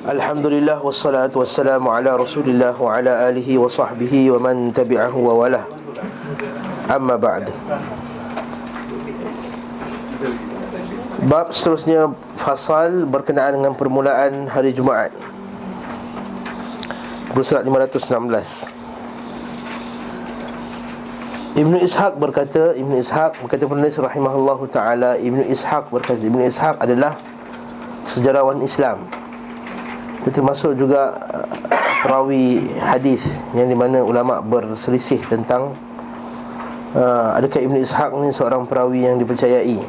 Alhamdulillah wassalatu wassalamu ala Rasulillah wa ala alihi wa sahbihi wa man tabi'ahu wa walah. Amma ba'd. Bab seterusnya, fasal berkenaan dengan permulaan hari Jumaat, surat 516. Ibnu Ishaq berkata penulis rahimahullahu ta'ala, Ibnu Ishaq adalah sejarawan Islam. Dia termasuk juga perawi hadis yang di mana ulama berselisih tentang adakah Ibnu Ishaq ni seorang perawi yang dipercayai.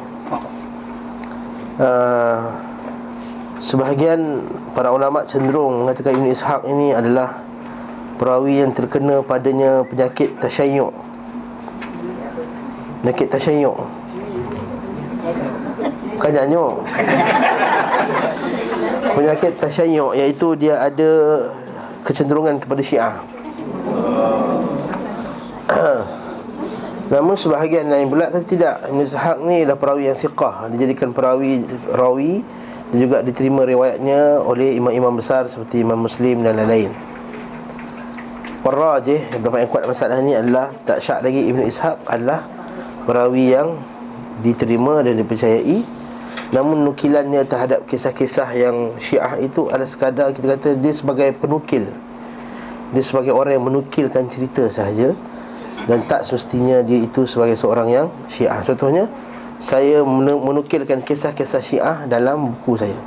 Sebahagian para ulama cenderung mengatakan Ibnu Ishaq ini adalah perawi yang terkena padanya penyakit tasyayyuq. Penyakit tasyayyuq, bukan nyanyuk. Penyakit tasyayyuq, iaitu dia ada kecenderungan kepada Syiah. Namun sebahagian lain pula kata tidak, Ibn Ishaq ni adalah perawi yang thiqah. Dijadikan rawi dan juga diterima riwayatnya oleh imam-imam besar seperti Imam Muslim dan lain-lain. Warrajih, pendapat yang kuat masalah ni adalah tak syak lagi Ibn Ishaq adalah perawi yang diterima dan dipercayai. Namun nukilannya terhadap kisah-kisah yang Syiah itu adalah sekadar kita kata dia sebagai penukil. Dia sebagai orang yang menukilkan cerita sahaja, dan tak semestinya dia itu sebagai seorang yang Syiah. Contohnya, saya menukilkan kisah-kisah Syiah dalam buku saya,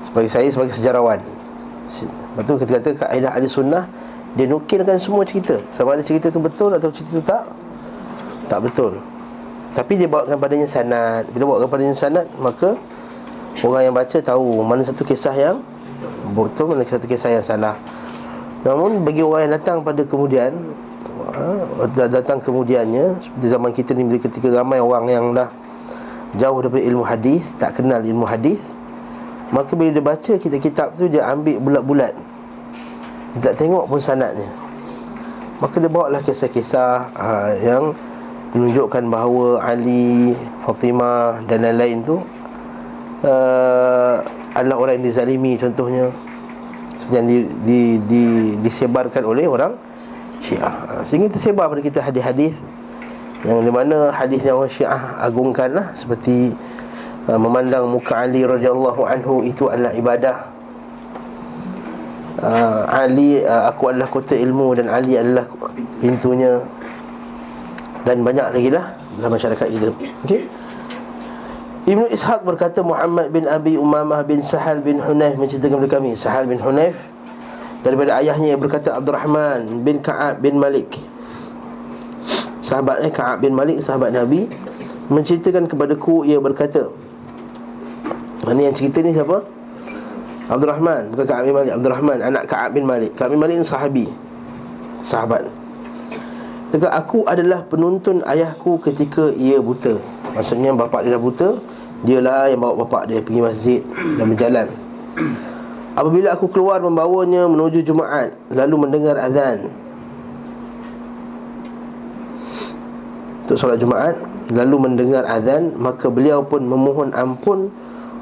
sebagai sejarawan. Lepas tu kita kata kaedah ahli sunnah, dia nukilkan semua cerita, sama ada cerita tu betul atau cerita tu tak betul. Tapi dia bawakan padanya sanad. Bila bawakan padanya sanad, maka orang yang baca tahu mana satu kisah yang betul, mana satu kisah yang salah. Namun bagi orang yang datang pada kemudian, datang kemudiannya, seperti zaman kita ni, bila ketika ramai orang yang dah jauh daripada ilmu hadis, tak kenal ilmu hadis, maka bila dia baca kitab-kitab tu, dia ambil bulat-bulat, dia tak tengok pun sanadnya. Maka dia bawalah kisah-kisah yang menunjukkan bahawa Ali, Fatimah dan lain-lain tu adalah orang yang dizalimi, contohnya seperti yang disebarkan oleh orang Syiah. Sehingga tersebar pada kita hadis-hadis yang di mana hadis yang orang Syiah agungkanlah, seperti memandang muka Ali radhiyallahu anhu itu adalah ibadah. Ali, aku adalah kota ilmu dan Ali adalah pintunya, dan banyak lagi lah dalam masyarakat kita. Okey. Ibnu Ishaq berkata, Muhammad bin Abi Umamah bin Sahal bin Hunayf menceritakan kepada kami. Sahal bin Hunayf daripada ayahnya berkata, Abdurrahman bin Ka'ab bin Malik, sahabat Ka'ab bin Malik, sahabat Nabi, menceritakan kepadaku, ia berkata, mana yang cerita ni siapa? Abdurrahman, bukan Ka'ab bin Malik. Abdurrahman anak Ka'ab bin Malik. Ka'ab bin Malik ni sahabat. Dekat aku adalah penuntun ayahku ketika ia buta. Maksudnya bapak dia dah buta, dialah yang bawa bapak dia pergi masjid dan berjalan. Apabila aku keluar membawanya menuju Jumaat, lalu mendengar azan untuk solat Jumaat, lalu mendengar azan, maka beliau pun memohon ampun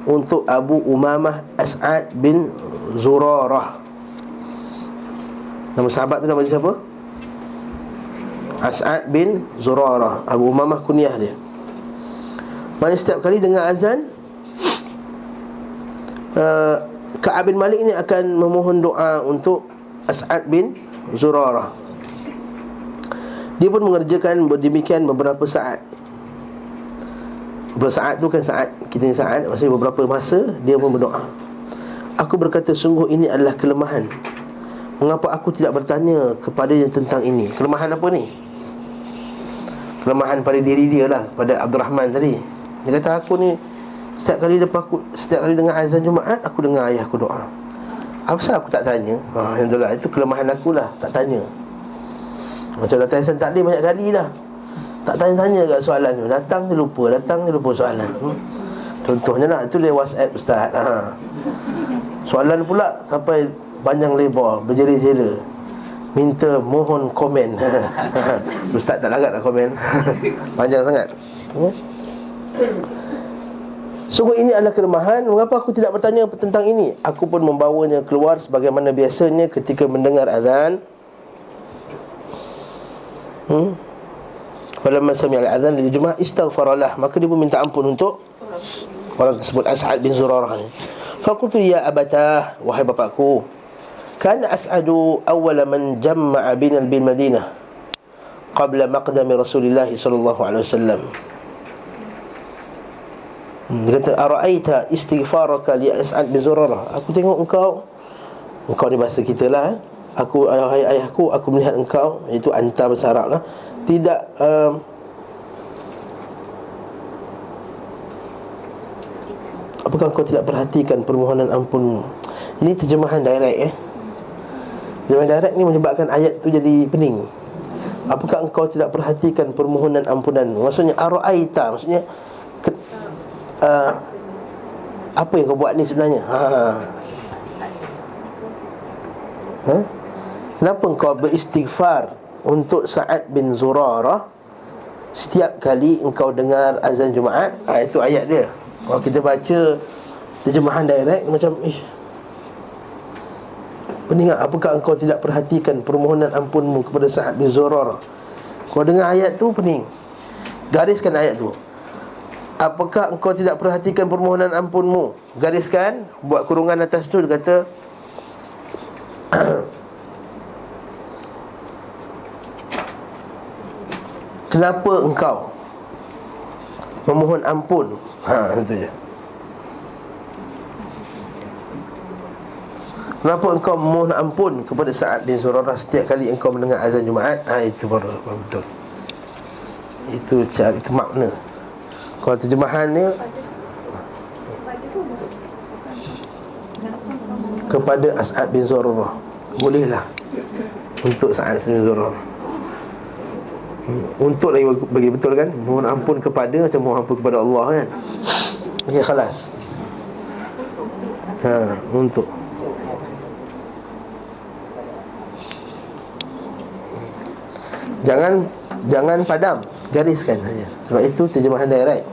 untuk Abu Umamah As'ad bin Zurarah. Nama sahabat tu nama dia siapa? As'ad bin Zurarah. Abu Umamah kunyah dia. Mana setiap kali dengar azan, Ka'ab bin Malik ni akan memohon doa untuk As'ad bin Zurarah. Dia pun mengerjakan demikian beberapa saat. Beberapa saat tu kan saat, kita ni saat, maksudnya beberapa masa dia pun berdoa. Aku berkata, sungguh ini adalah kelemahan. Mengapa aku tidak bertanya kepadanya tentang ini? Kelemahan apa ni? Kelemahan pada diri dia lah, pada Abdurrahman tadi. Dia kata, aku ni setiap kali dengar azan Jumaat, aku dengar ayah aku doa. Apa sebab aku tak tanya? Yang tu lah, itu kelemahan aku lah, tak tanya. Macam datang azan taklim banyak kali lah, tak tanya-tanya kat soalan tu. Datang je lupa soalan. Contohnya lah, itu dia WhatsApp Ustaz. Soalan pula sampai panjang lebar, berjela-jela, minta mohon komen. Ustaz tak larat nak komen. Panjang sangat. Sungguh ini adalah kelemahan. Mengapa aku tidak bertanya tentang ini? Aku pun membawanya keluar sebagaimana biasanya ketika mendengar azan. Falamma sami'a al-adhan lil Jumaah istaghfaralah, maka dia pun minta ampun untuk orang tersebut, As'ad bin Zurarah ni. Faqultu ya abatah, wahai bapakku, kana As'adu awwala man jamma'a bina bil Madinah qabla maqdami Rasulillah sallallahu alaihi wasallam. Dia kata, ara'aita istighfaraka li As'ad bin Zurarah. Aku tengok engkau ni bahasa kita lah, aku, ayahku, aku melihat engkau, itu anta bahasa Arab lah, tidak apakah engkau tidak perhatikan permohonan ampunmu? Ini terjemahan direct Terjemahan direct ni menyebabkan ayat tu jadi pening. Apakah engkau tidak perhatikan permohonan ampunan? Maksudnya ara'aita, maksudnya apa yang kau buat ni sebenarnya? Kenapa engkau beristighfar untuk Sa'ad bin Zurarah setiap kali engkau dengar azan Jumaat? Itu ayat dia. Kalau kita baca terjemahan direct macam pening. Apakah engkau tidak perhatikan permohonan ampunmu kepada Sa'ad bin Zurarah? Kau dengar ayat tu pening. Gariskan ayat tu. Apakah engkau tidak perhatikan permohonan ampunmu? Gariskan, buat kurungan atas tu. Dia kata kenapa engkau memohon ampun? Itu je. Kenapa engkau memohon ampun kepada Sa'ad bin Zurarah setiap kali engkau mendengar azan Jumaat? Itu baru betul. Itu makna. Kalau terjemahannya kepada As'ad bin Zurarah, bolehlah untuk Sa'ad bin Zurarah. Untuk lagi bagi betul kan, mohon ampun kepada macam mohon ampun kepada Allah kan. Okey, khalas. Untuk Jangan padam, gariskan saja. Sebab itu terjemahan direct.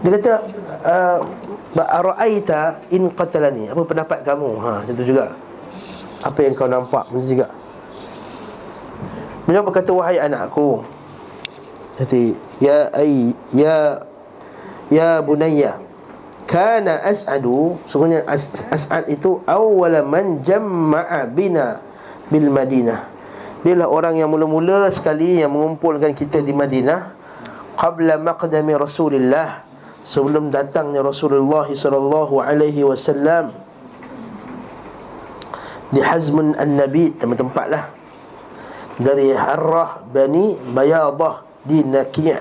Dia kata ara'aita in qatalani, apa pendapat kamu? Macam tu juga. Apa yang kau nampak? Macam juga. Beliau berkata, wahai anakku, jadi ya bunayya, kana As'adu, sungguhnya As'ad itu awwala man jamma'a bina bil Madinah. Dialah orang yang mula-mula sekali yang mengumpulkan kita di Madinah qabla maqdami Rasulillah, sebelum datangnya Rasulullah sallallahu alaihi wasallam, di Hazmun an-Nabi, tempat lah, dari Harrah Bani Bayadah di Naqi'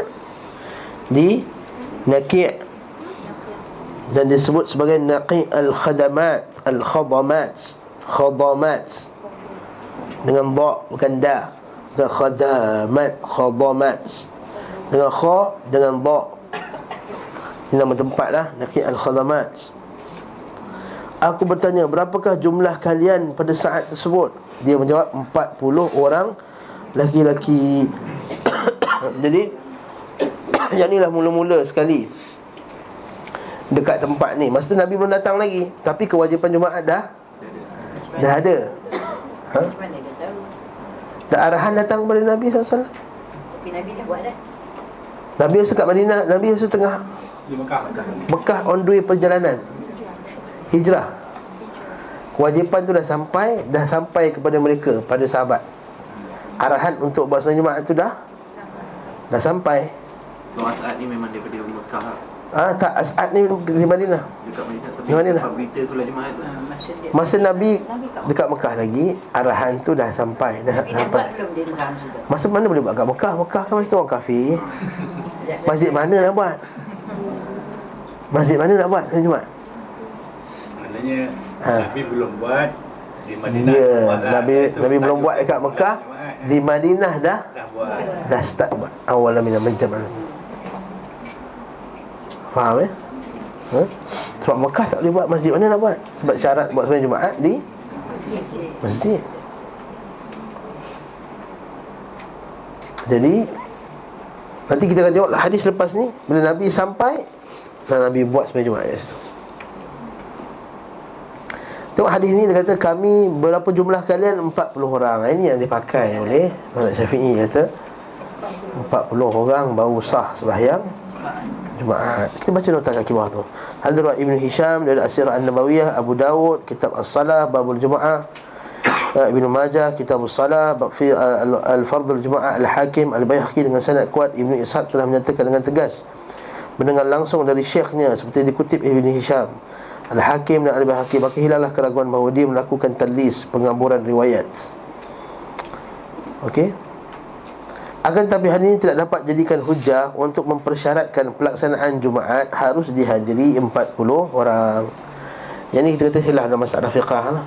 dan disebut sebagai Naqi' al-Khadamat dengan dha, bukan da, bukan khadamat dengan kha, dengan dha. Ini nama tempat lah, Naqi' al-Khadamat. Aku bertanya, berapakah jumlah kalian pada saat tersebut? Dia menjawab, 40 orang laki-laki. Jadi yang inilah mula-mula sekali dekat tempat ni. Masa tu Nabi belum datang lagi, tapi kewajipan Jumaat dah ada. Dah arahan datang kepada Nabi SAW. Tapi Nabi dah buat dah. Nabi rasa kat Madinah, Nabi rasa tengah di Mekah on the way perjalanan hijrah. Kewajipan tu dah sampai kepada mereka, pada sahabat. Arahan untuk buat sembahyang Jumaat tu dah sampai. So As'ad ni memang daripada Mekah. Tak, As'ad ni di Madinah. Dekat Madinah. Tapi di Madinah. Berita solat Jumaat tu masa Nabi dekat Mekah lagi, arahan tu dah sampai. Tapi dah buat belum di Mekah masa tu? Masa mana boleh buat kat Mekah? Mekah kan masa tu orang kafir. Masjid mana nak buat? Masjid mana nak buat sembahyang Jumaat? Maknanya Nabi belum buat di Madinah. Ya, Lah. Nabi belum buat dekat Mekah. Di Madinah dah buat. Dah start buat. Awal min al-jamal. Faham Sebab Mekah tak boleh buat, masjid mana nak buat? Sebab syarat buat sembahyang Jumaat di masjid. Jadi nanti kita akan tengok hadis lepas ni, bila Nabi sampai, Dan Nabi buat sembahyang Jumaat kat situ. Tengok hadis ni, dia kata kami berapa jumlah kalian? 40 orang. Ini yang dipakai oleh mazhab Syafi'i, kata 40 orang baru sah sembahyang Jumaat. Kita baca nota kat bawah tu. Hadrat Ibn Hisham dari As-Sirah An-Nabawiyah, Abu Dawud Kitab As-Salah Babul Jumaah, Ibn Majah Kitab As-Salah bab fi Al-Fardul Jumaah, Al-Hakim Al-Baihaqi dengan sanad kuat. Ibn Ishaq telah menyatakan dengan tegas mendengar langsung dari syekhnya seperti dikutip Ibn Hisham, Al-Hakim dan Al-Baihaqi. Maka hilanglah keraguan bahawa dia melakukan tadlis, pengamburan riwayat. Okey. Akan tapi hal ini tidak dapat jadikan hujah untuk mempersyaratkan pelaksanaan Jumaat harus dihadiri 40 orang. Yang ni kita kata khilaf dalam masalah fiqah lah.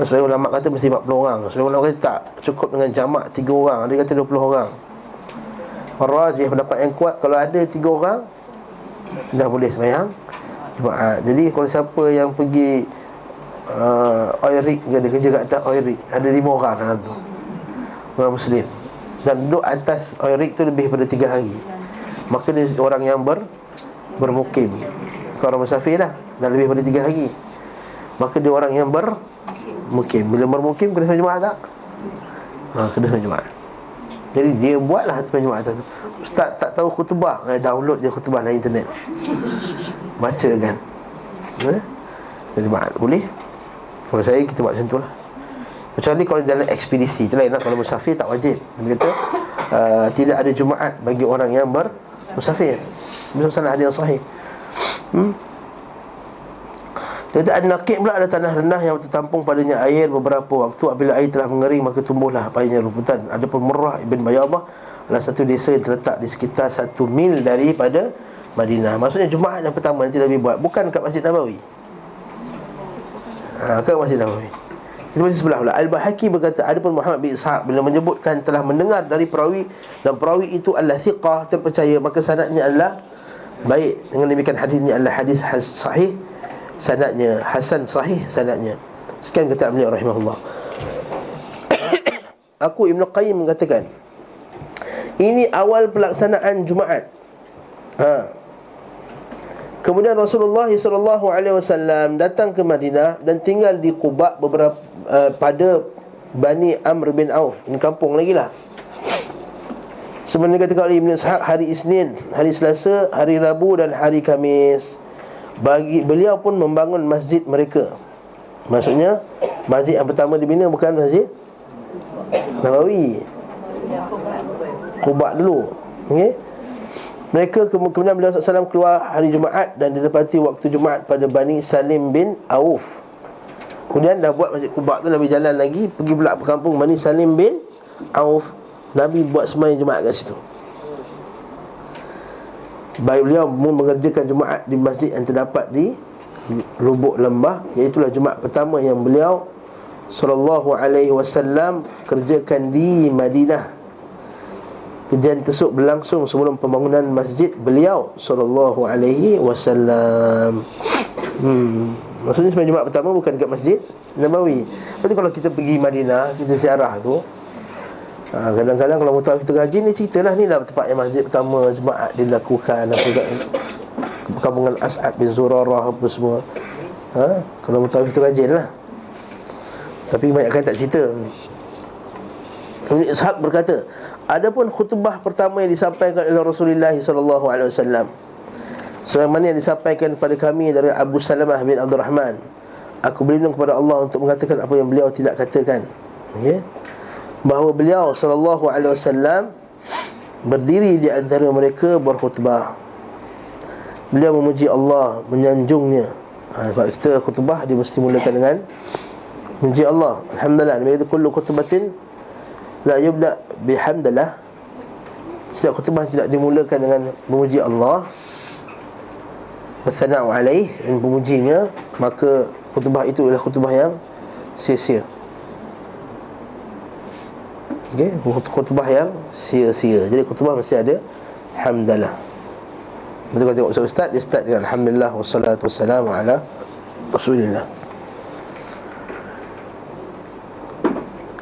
Sebagai ulama kata mesti 40 orang. Sebagai ulama kata tak, cukup dengan jamak 3 orang. Dia kata 20 orang. Rajih, pendapat yang kuat, kalau ada 3 orang dah boleh sembahyang Jumaat. Jadi kalau siapa yang pergi oil rig, dia kerja kat atas oil rig, ada 5 orang dalam tu, orang Muslim, dan duduk atas oil rig tu lebih daripada 3 hari, maka dia orang yang bermukim. Kalau orang musafir dah lebih daripada 3 hari, maka dia orang yang bermukim. Bila bermukim kena sembahyang Jumaat tak? Kena sembahyang Jumaat. Jadi dia buatlah sembahyang Jumaat tu. Ustaz tak tahu khutbah, download je khutbah dalam internet, baca kan. Jumaat boleh. Kalau saya, kita buat macam tu lah. Kecuali kalau dalam ekspedisi, itu lain lah. Kalau musafir tak wajib. Dia kata tidak ada Jumaat bagi orang yang bermusafir. Misalnya hadis yang sahih. Dia kata An-Naqib pula ada tanah rendah yang tertampung padanya air beberapa waktu. Apabila air telah mengering, maka tumbuhlah padanya rumputan. Adapun Murrah Ibn Bayadah adalah satu desa yang terletak di sekitar 1 mil daripada Madinah. Maksudnya Jumaat yang pertama nanti Nabi buat bukan kat Masjid Nabawi. Kat Masjid Nabawi. Kita baca sebelah pula. Al-Baihaqi berkata, adapun Muhammad bin Ishaq bila menyebutkan telah mendengar dari perawi, dan perawi itu adalah thiqah, terpercaya, maka sanadnya adalah baik. Dengan demikian hadis ini adalah hadis sahih sanadnya, hasan sahih sanadnya. Sekian kata beliau rahimahullah. Aku Ibn Qayyim mengatakan, ini awal pelaksanaan Jumaat. Kemudian Rasulullah SAW datang ke Madinah dan tinggal di Quba beberapa pada Bani Amr bin Auf. Ini kampung lagi lah. Sebenarnya kata oleh Ibn Ishaq, hari Isnin, hari Selasa, hari Rabu dan hari Khamis. Beliau pun membangun masjid mereka. Maksudnya masjid yang pertama dibina bukan Masjid Nabawi, Quba dulu. Okey. Mereka kemudian beliau SAW keluar hari Jumaat dan didapati waktu Jumaat pada Bani Salim bin Auf. Kemudian dah buat masjid Quba tu, Nabi jalan lagi pergi pula ke kampung Bani Salim bin Auf. Nabi buat sembahyang Jumaat kat situ. Baik, beliau mengerjakan Jumaat di masjid yang terdapat di lubuk lembah, iaitulah Jumaat pertama yang beliau SAW kerjakan di Madinah. Kejadian tersebut berlangsung sebelum pembangunan masjid beliau SAW. Maksudnya sembahyang Jumaat pertama bukan kat Masjid Nabawi. Berarti kalau kita pergi Madinah, kita ziarah tu, kadang-kadang kalau mutawif tergaji ni ceritalah, ni lah tempat yang masjid pertama Jumaat dilakukan, apa kat perkampungan As'ad bin Zurarah apa semua. Kalau mutawif tergaji lah. Tapi kebanyakan tak cerita. Ibn Ishaq berkata, adapun khutbah pertama yang disampaikan oleh Rasulullah SAW, sebagaimana yang disampaikan kepada kami dari Abu Salamah bin Abdul Rahman, aku berlindung kepada Allah untuk mengatakan apa yang beliau tidak katakan. Okay? Bahawa beliau SAW berdiri di antara mereka berkhutbah. Beliau memuji Allah, menyanjungnya. Sebab kita khutbah dia mesti mulakan dengan memuji Allah. Alhamdulillah. Nabi kata kullu khutbatin la yubda bihamdillah. Setiap khutbah tidak dimulakan dengan memuji Allah, bersana'u alaih, dan memujinya, maka khutbah itu adalah khutbah yang sia-sia. Okay? Khutbah yang sia-sia. Jadi khutbah mesti ada hamdalah. Betul kalau tengok ustaz, dia start dengan alhamdulillah wassalatu wassalamu ala rasulillah.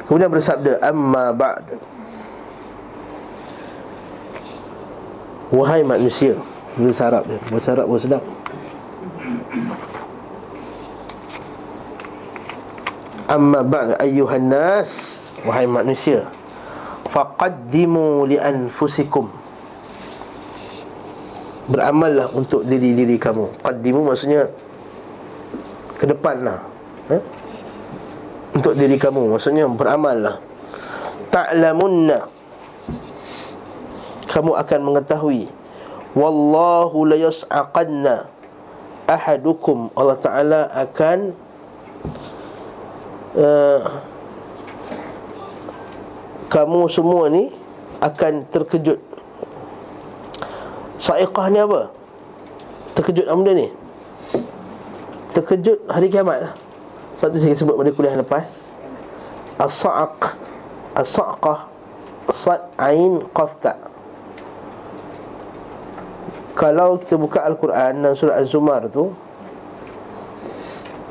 Kemudian bersabda, amma ba'd, wahai manusia. Dia sarap dia. Bahasa Arab pun sedap. Amma ba'd ayyuhan nas, wahai manusia, faqaddimu li anfusikum, beramallah untuk diri-diri kamu. Qaddimu maksudnya ke depanlah, untuk diri kamu, maksudnya beramallah. Ta'lamunna, kamu akan mengetahui. Wallahu la yas'aqanna ahadukum, Allah Ta'ala akan kamu semua ni akan terkejut. Sa'iqah ni apa? Terkejut apa benda ni? Terkejut hari kiamat lah. Sebab tu saya sebut pada kuliah lepas, As-sa'aq, As-sa'qah, Sad, Ain, Qaf, Ta. Kalau kita buka Al-Quran dan surah Az-Zumar tu,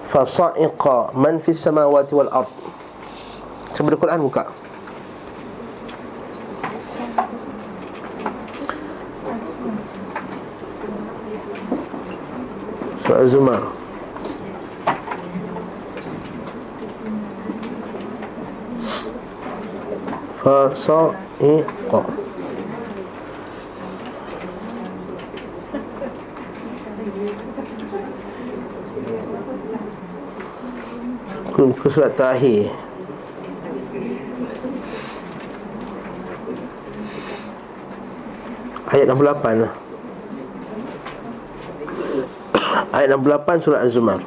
fasa'iqa man fis samawati wal ard. Sebelum Quran buka surah Az-Zumar. Fasa'iqa. Ke surat terakhir. Ayat 68 lah. Ayat 68 surah Az-Zumar.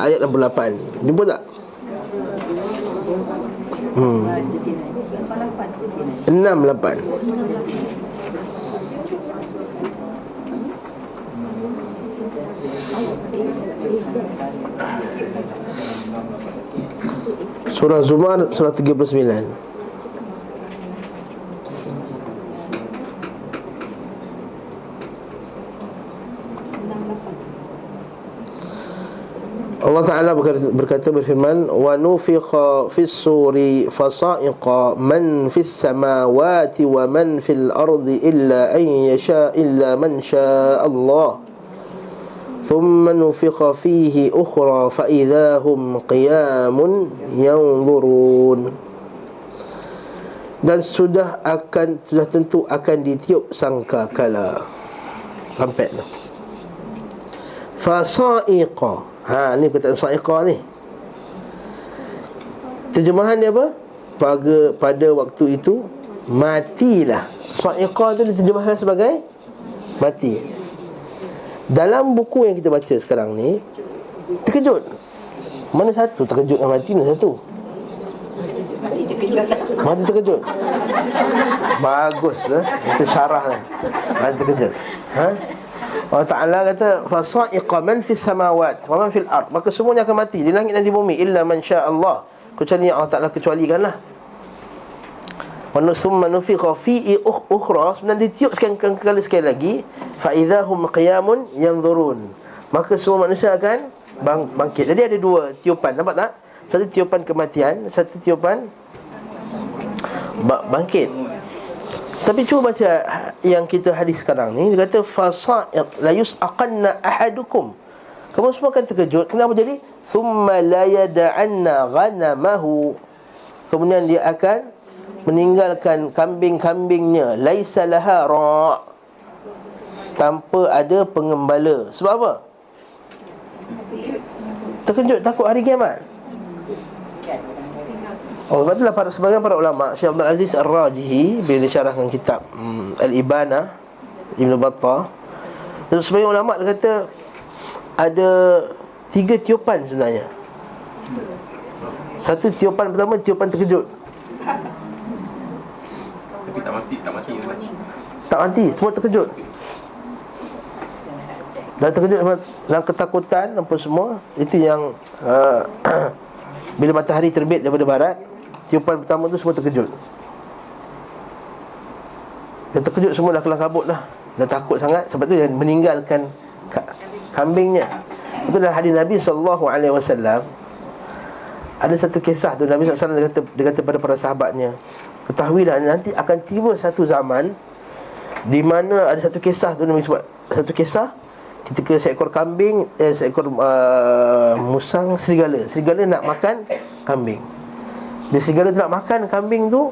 Ayat 68. Jumpa tak? 68. Surah Zumar, surah 39. Allah Ta'ala berkata, berfirman, wa nufikha fis suri fasa'iqa man fis samawati wa man fil ardi illa an yasha illa man syaa Allah thumma nufikha fihi ukhra fa idza hum qiyamun yanzurun. Dan sudah tentu akan ditiup sangkakala. Sampai tu fasa'iqa. Ni perkataan sa'iqah ni. Terjemahan dia apa? Pada waktu itu matilah. Sa'iqah tu diterjemahkan sebagai mati. Dalam buku yang kita baca sekarang ni, terkejut. Mana satu terkejut dengan mati, mana satu? Mati terkejut. Bagus lah. Itu syarah lah. Mati terkejut. Allah Ta'ala kata fasa'iqa man fis samawat wa man fil ard, maka semuanya akan mati di langit dan di bumi illa man syaa Allah, kecuali yang Allah Ta'ala kecualikanlah. Wa thumma nufikha fi ukhra, sebenarnya ditiup sekali lagi, fa idza hum qiyamun yanzurun, maka semua manusia akan bangkit. Jadi ada dua tiupan, nampak tak? Satu tiupan kematian, satu tiupan bangkit. Tapi cuba baca yang kita hadis sekarang ni. Dia kata fasa'iq la yus'aqanna ahadukum, kamu semua akan terkejut. Kenapa jadi? Thumma la yada'anna ghanamahu, kemudian dia akan meninggalkan kambing-kambingnya, laisa laha ra', tanpa ada pengembala. Sebab apa? Terkejut, takut hari kiamat. Sebab itulah sebagian para ulama, Syekh Abdul Aziz Ar-Rajihi, bila dia syarahkan kitab Al-Ibanah Ibn Battah, sebagian ulama dia kata ada 3 tiupan sebenarnya. Satu tiupan pertama, tiupan terkejut. Tapi tak mati Tak mati, semua terkejut. Dan terkejut dalam ketakutan apa semua. Itu yang bila matahari terbit daripada barat, tiupan pertama tu semua terkejut. Dia terkejut semua, dah kelam kabut dah. Dah takut sangat. Sebab tu dia meninggalkan kambingnya. Itu dalam hadis Nabi SAW. Ada satu kisah tu, Nabi SAW dia kata pada para sahabatnya, ketahuilah nanti akan tiba satu zaman di mana ada satu kisah tu, Nabi sebut satu kisah ketika seekor kambing, seekor musang serigala. Serigala nak makan kambing. Bila serigala tu nak makan kambing tu,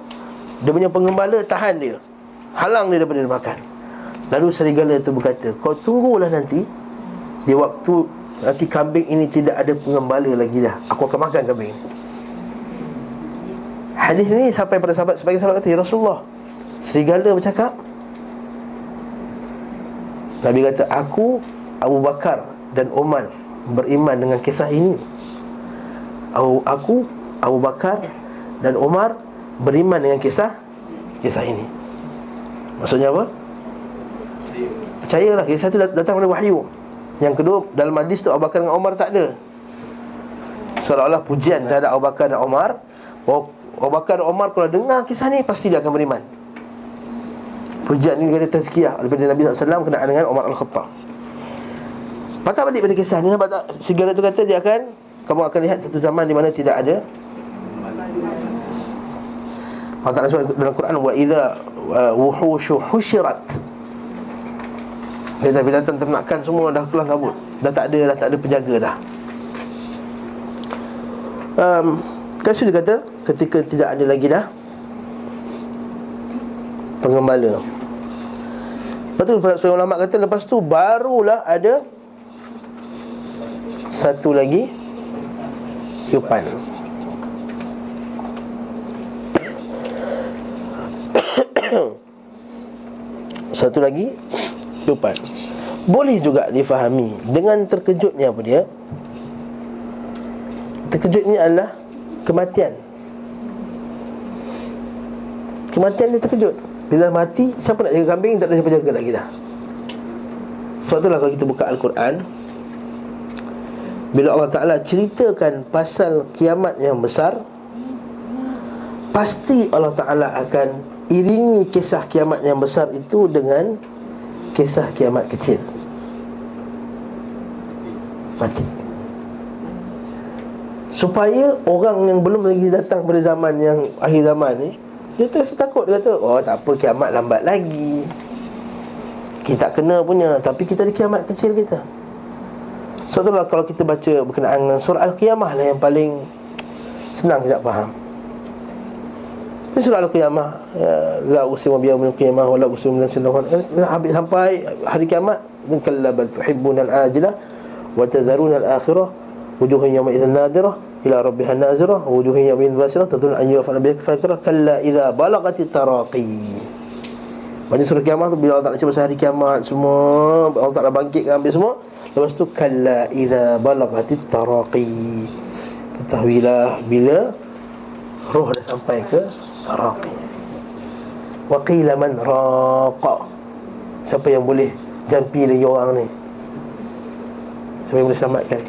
dia punya penggembala tahan dia, halang dia daripada dia makan. Lalu serigala tu berkata, kau tunggulah nanti, di waktu nanti kambing ini tidak ada pengembala lagi dah, aku akan makan kambing ini. Hadis ni sampai pada sahabat, sebagai sahabat kata, ya Rasulullah, serigala bercakap. Nabi kata, aku, Abu Bakar dan Umar beriman dengan kisah ini. Aku, Abu Bakar dan Umar beriman dengan kisah ini. Maksudnya apa? Percayalah, kisah itu datang dari wahyu. Yang kedua, dalam hadis tu Abu Bakar dan Umar tak ada. Seolah-olah pujian terhadap Abu Bakar dan Umar. Abu Bakar dan Umar kalau dengar kisah ni, pasti dia akan beriman. Pujian ni kata tazkiyah daripada Nabi SAW kenaan dengan Umar Al-Khattab. Patah balik pada kisah ni, nampak tak? Serigala tu kata dia akan, kamu akan lihat satu zaman di mana tidak ada. Allah Ta'ala sebut dalam Quran, wa idza wuhushu husyirat. Dia binatang ternakan semua dah kelam kabut, dah tak ada penjaga dah. Kasih dia kata ketika tidak ada lagi dah pengembala. Lepas tu seorang ulama kata, lepas tu barulah ada satu lagi tiupan. Satu lagi tiupan. Boleh juga difahami dengan terkejutnya apa dia? Terkejutnya adalah kematian. Kematian dia terkejut. Bila mati, siapa nak jaga kambing? Tak ada siapa jaga lagi dah. Sebab itulah kalau kita buka Al-Quran, bila Allah Ta'ala ceritakan pasal kiamat yang besar, pasti Allah Ta'ala akan iringi kisah kiamat yang besar itu dengan kisah kiamat kecil. Mati. Supaya orang yang belum lagi datang pada zaman yang akhir zaman ni, dia terasa takut. Dia kata, oh tak apa, kiamat lambat lagi, kita tak kena punya. Tapi kita ada kiamat kecil kita. Sebab itulah kalau kita baca berkenaan dengan surah Al-Qiyamah lah yang paling senang kita faham. Ini surah Al-Qiyamah, la uqsimu biyaumil qiyamah wa la uqsimu bin nafsil habis sampai hari kiamat. Kalla bal tuhibbuna al-ajilah wa tadharuna al-akhirah wujuhun yawma idzin nadirah ila rabbiha nazirah wujuhun yawma idzin basirah tadhunnu an yuf'ala biha fakirah kalla idza balagatit taraqi. Pada surah kiamat tu, bila Allah Ta'ala cerita pasal hari kiamat semua, Allah Ta'ala bangkitkan habis semua. Lepas tu kalla idza balagatit taraqi, ketahuilah bila roh dah sampai ke taraqi. Wa qila man raqa, siapa yang boleh jampi lagi orang ni? Siapa yang boleh selamatkan?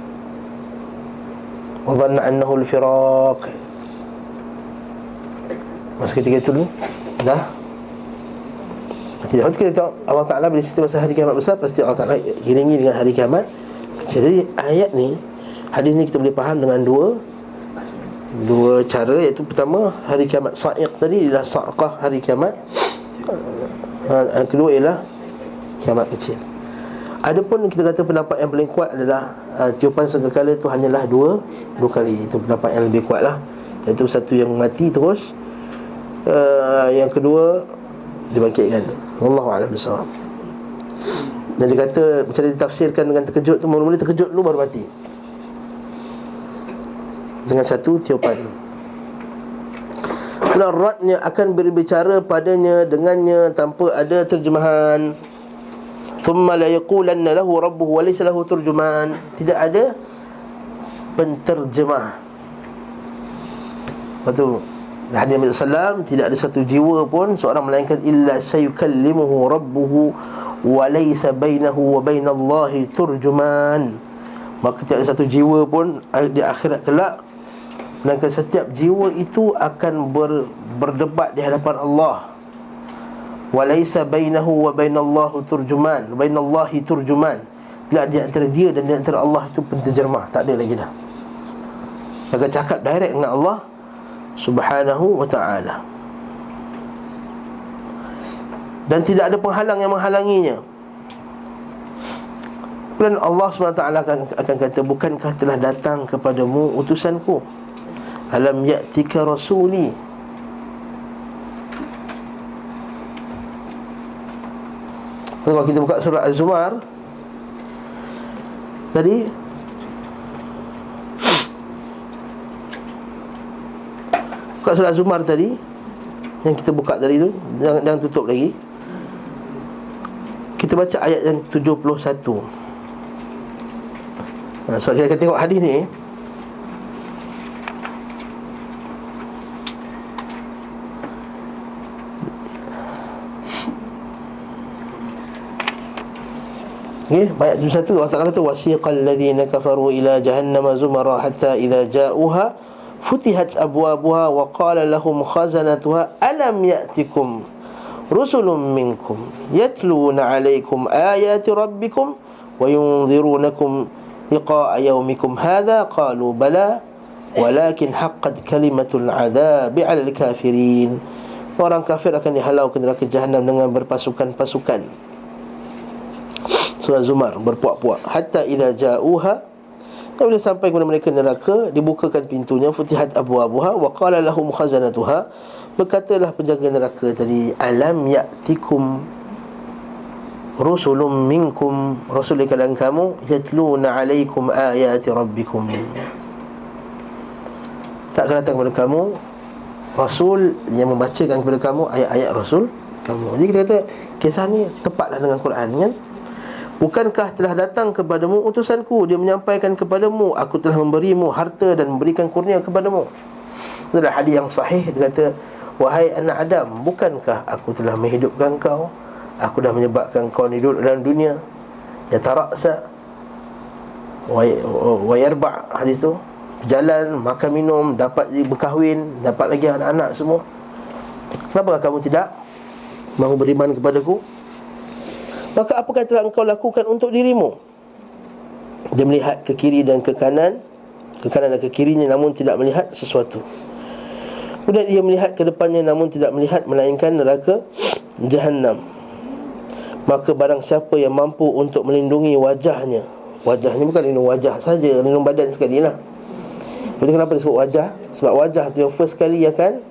Wa dhanna annahu al-firaq. Masa ketika itu dulu dah tidak. Kita tengok Allah Ta'ala bila cerita pasal hari kiamat besar, pasti Allah Ta'ala iringi dengan hari kiamat. Jadi ayat ni, hadis ni kita boleh faham dengan dua cara, iaitu pertama hari kiamat sa'iq tadi ialah sa'qah hari kiamat. Yang kedua ialah kiamat kecil. Adapun kita kata pendapat yang paling kuat adalah tiupan sangkakala itu hanyalah dua kali. Itu pendapat yang lebih kuat lah, iaitu satu yang mati terus, yang kedua dibangkitkan. Wallahu a'lam bissawab. Dan dia kata, macam dia ditafsirkan dengan terkejut tu, mula-mula terkejut dulu baru mati, dengan satu tiupan. Kerana ratnya akan berbicara padanya dengannya tanpa ada terjemahan. Thumma la yaqulanna lahu rabbuhu wa laysa lahu turjuman. Tidak ada penterjemah. Lepas tu hadis Nabi SAW, tidak ada satu jiwa pun seorang melainkan illa sayukallimuhu rabbuhu wa laysa bainahu wa bainallahi turjuman. Maka tidak ada satu jiwa pun di akhirat kelak melainkan setiap jiwa itu akan berdebat di hadapan Allah. Walaysa bainahu wa bainallahi turjuman, bainallahi turjuman. Bila di antara dia dan di antara Allah itu penterjemah, tak ada lagi dah. Jangan cakap direct dengan Allah Subhanahu wa ta'ala. Dan tidak ada penghalang yang menghalanginya. Kemudian Allah SWT akan kata, bukankah telah datang kepadamu utusanku? Alam ya'tika rasuli. Kalau kita buka surah Az-Zumar tadi, buka surah Az-Zumar tadi yang kita buka tadi tu, jangan tutup lagi. Kita baca ayat yang 71. Sebab kita akan tengok hadis ni. Okay, ayat 71 Allah Ta'ala kata, wasiqal ladzina kafaru ila jahannama zumara hatta idza ja'uha futihat abwabuha wa qala lahum khazanatuha alam ya'tikum rusulun minkum yatluna 'alaykum ayati rabbikum wa yunzirunakum liqa'a yawmikum hadha qalu bala walakin haqqat kalimatul 'adzabi 'alal kafirin. Orang kafir akan dihalau ke neraka jahanam dengan berpasukan-pasukan. Surah Zumar, berpuak-puak. Hatta idza ja'uha, bila sampai kepada mereka neraka, dibukakan pintunya, futihat abwabuha wa qala lahum khazanatuha, berkatalah penjaga neraka tadi, alam ya'tikum rusulun minkum, rasul di kalangan kamu, yatluna 'alaikum ayati rabbikum. Takkan datang kepada kamu rasul yang membacakan kepada kamu ayat-ayat rasul kamu. Jadi kita kata kisah ni tepatlah dengan Quran, kan? Bukankah telah datang kepadamu utusanku, dia menyampaikan kepadamu, aku telah memberimu harta dan memberikan kurnia kepadamu. Itu adalah hadis yang sahih. Dia kata, wahai anak Adam, bukankah aku telah menghidupkan kau, aku dah menyebabkan kau hidup dalam dunia, ya taraksa wa yarba', hadis tu, berjalan, makan minum, dapat berkahwin, dapat lagi anak-anak semua. Kenapa kamu tidak mahu beriman kepadaku? Maka apakah telah engkau lakukan untuk dirimu? Dia melihat ke kiri dan ke kanan, ke kanan dan ke kirinya, namun tidak melihat sesuatu. Kemudian ia melihat ke depannya, namun tidak melihat melainkan neraka Jahannam. Maka barang siapa yang mampu untuk melindungi wajahnya, wajahnya bukan lindung wajah saja, lindung badan sekali lah. Betul, kenapa disebut wajah? Sebab wajah tu yang first kali akan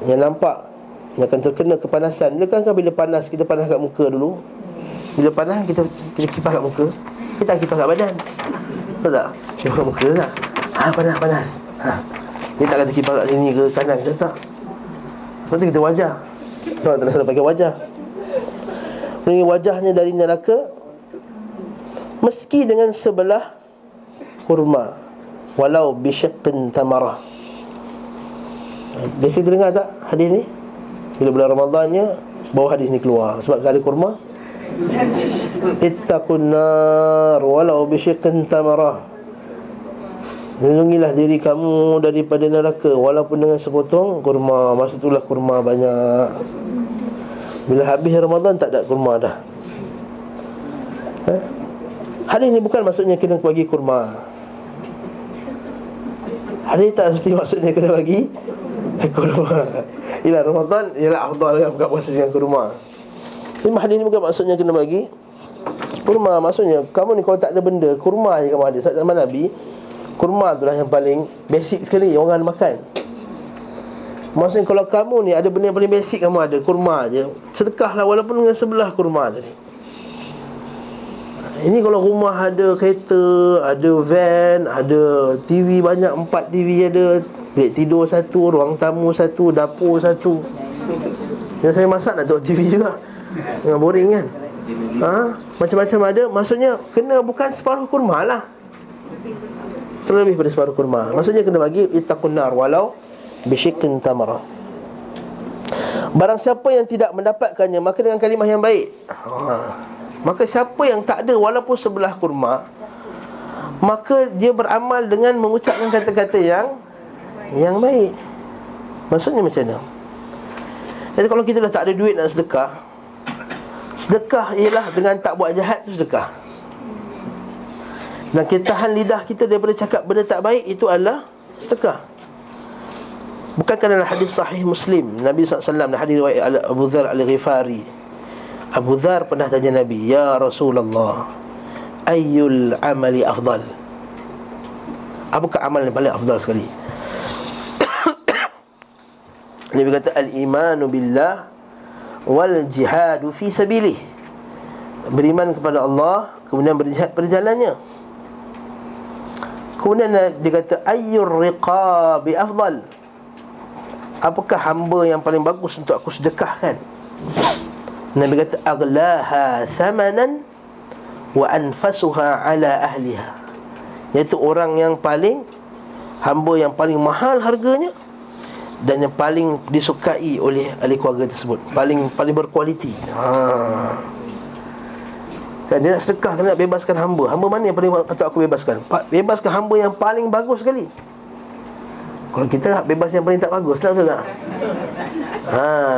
yang nampak, yang akan terkena kepanasan. Bila panas, kita panas kat muka dulu. Bila panas, kita kipas kat muka, kita kipas kat badan. Betul tak? Kipas kat muka tak? Panas. Dia tak kata kipas kat sini ke kanan ke, tak. Lepas tu kita wajah. Tak nak pakai wajah. Ini wajahnya dari neraka, meski dengan sebelah kurma, walau bisyaqqin tamarah. Biasa dengar tak hadis ni? Bila bulan Ramadannya, bawa hadis ni keluar. Sebab ada kurma, ittaqun nar walau bisyiqqin tamarah, lindungilah diri kamu daripada neraka walaupun dengan sepotong kurma. Masa itulah kurma banyak. Bila habis Ramadan, tak ada kurma dah. Hadis ni bukan maksudnya kena bagi kurma. Hadis tak mesti maksudnya kena bagi kurma. Ialah Ramadan, ialah afdal yang buka puasa dengan kurma. Tapi hadis ni bukan maksudnya kena bagi kurma. Maksudnya kamu ni kalau tak ada benda, kurma je kamu ada. Sebab zaman Nabi, kurma tu lah yang paling basic sekali orang makan. Maksudnya kalau kamu ni ada benda yang paling basic kamu ada, kurma je, sedekahlah walaupun dengan sebelah kurma tadi. Ini kalau rumah ada kereta, ada van, ada TV banyak, 4 TV ada, bilik tidur 1, ruang tamu 1, dapur 1. Yang saya masak nak tengok TV juga, tengah boring kan. Macam-macam ada. Maksudnya kena bukan separuh kurma lah, terlebih pada separuh kurma. Maksudnya kena bagi ittaqun nar walau bisyiqqin tamarah. Barang siapa yang tidak mendapatkannya, maka dengan kalimah yang baik. Maka siapa yang tak ada walaupun sebelah kurma, maka dia beramal dengan mengucapkan kata-kata yang baik. Maksudnya macam mana? Jadi kalau kita dah tak ada duit nak sedekah, sedekah ialah dengan tak buat jahat tu sedekah. Dan kita tahan lidah kita daripada cakap benda tak baik, itu adalah sedekah. Bukankah dalam hadis sahih Muslim, Nabi SAW, dalam hadis riwayat Abu Dzar Al-Ghifari, Abu Dzar pernah tanya Nabi, "Ya Rasulullah, ayyul amali afdal?" Apakah amal yang paling afdal sekali? Nabi kata, "Al-imanu billah wal jihadu fi sabilih." Beriman kepada Allah, kemudian berjihad pada jalannya. Kemudian dia kata, "Ayyur riqabi afdal?" Apakah hamba yang paling bagus untuk aku sedekahkan? Nabi kata, "Aghlaha thamanan wa anfasuha ala ahliha." Iaitu orang yang paling, hamba yang paling mahal harganya dan yang paling disukai oleh ahli keluarga tersebut, paling berkualiti. Kan dia nak sedekah, kan nak bebaskan hamba. Hamba mana yang paling patut aku bebaskan? Bebaskan hamba yang paling bagus sekali. Kalau kita bebas yang paling tak bagus lah, betul tak?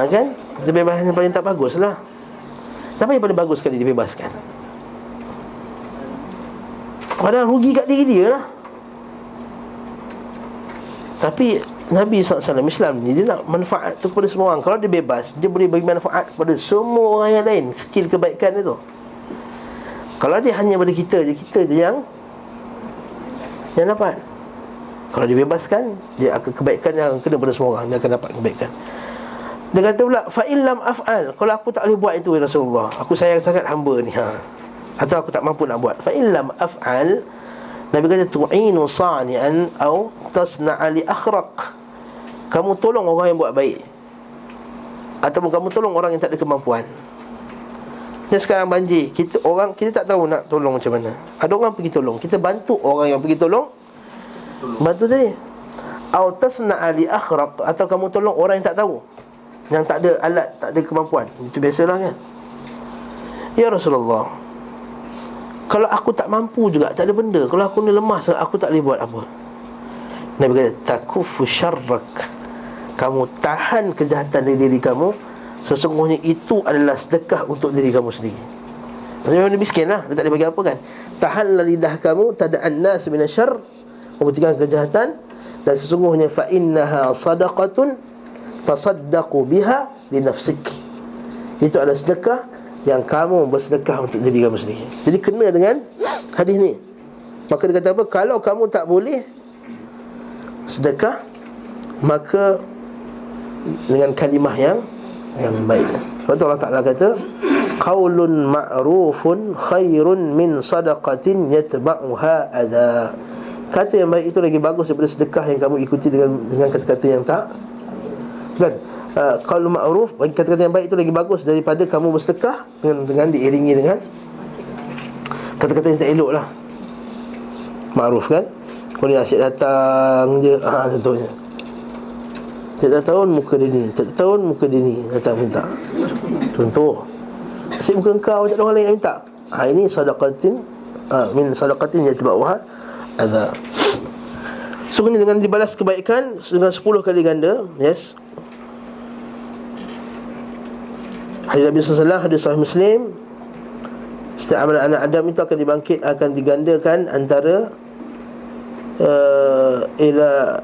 Kan? Kita bebas yang paling tak bagus lah. Siapa yang paling bagus sekali dibebaskan? Padahal rugi kat diri dia lah. Tapi Nabi SAW Islam ni, dia nak manfaat tu kepada semua orang. Kalau dia bebas, dia boleh bagi manfaat kepada semua orang yang lain. Skill kebaikan itu. Kalau dia hanya pada kita je yang dapat. Kalau dibebaskan, dia akan kebaikan yang kena pada semua orang. Dia akan dapat kebaikan. Dia kata pula, "Fa illam af'al," kalau aku tak boleh buat itu, ya Rasulullah, aku sayang sangat hamba ni, atau aku tak mampu nak buat. "Fa illam af'al," Nabi kata, "tu'inu sani'an au tasna'a li akhraq." Kamu tolong orang yang buat baik, ataupun kamu tolong orang yang tak ada kemampuan. Ni sekarang banjir, kita tak tahu nak tolong macam mana. Ada orang pergi tolong, kita bantu orang yang pergi tolong. Bantu tadi. Au tasna'a li akhraq, atau kamu tolong orang yang tak tahu, yang tak ada alat, tak ada kemampuan. Itu biasalah kan. "Ya Rasulullah, kalau aku tak mampu juga, tak ada benda, kalau aku ni lemah sangat, aku tak boleh buat apa?" Nabi kata, "Takuffu syarrak." Kamu tahan kejahatan dari diri kamu, sesungguhnya itu adalah sedekah untuk diri kamu sendiri. Maksudnya dia miskin lah, dia tak boleh bagi apa kan. Tahanlah lidah kamu, tada'an nas minasyarr, memperhatikan kejahatan. Dan sesungguhnya fa innaha sadaqatun tasaddaqu biha li nafsik. Itu adalah sedekah yang kamu bersedekah untuk diri kamu sendiri. Jadi kena dengan hadis ni. Maka dia kata apa? Kalau kamu tak boleh sedekah, maka dengan kalimah yang baik. Sebab tu Allah Ta'ala kata, "Qaulun ma'rufun khairun min sadaqatin yatba'uha adha." Kata yang baik itu lagi bagus daripada sedekah yang kamu ikuti dengan kata-kata yang tak, kan? Qaulun ma'ruf, kata-kata yang baik itu lagi bagus daripada kamu bersedekah dengan diiringi dengan kata-kata yang tak elok lah. Ma'ruf kan? Kalau ni asyik datang je, contohnya, tiap tahun muka dia ni, tiap tahun muka dia ni, datang minta. Contoh, asyik muka engkau, tak ada orang lain yang minta. Ini sadaqatin min sadaqatin yatba'uha adha. Sungguhnya dengan dibalas kebaikan dengan 10 kali ganda. Yes. Hadis Nabi SAW, hadis Sahih Muslim, setiap amalan anak Adam itu akan dibangkit, akan digandakan antara ila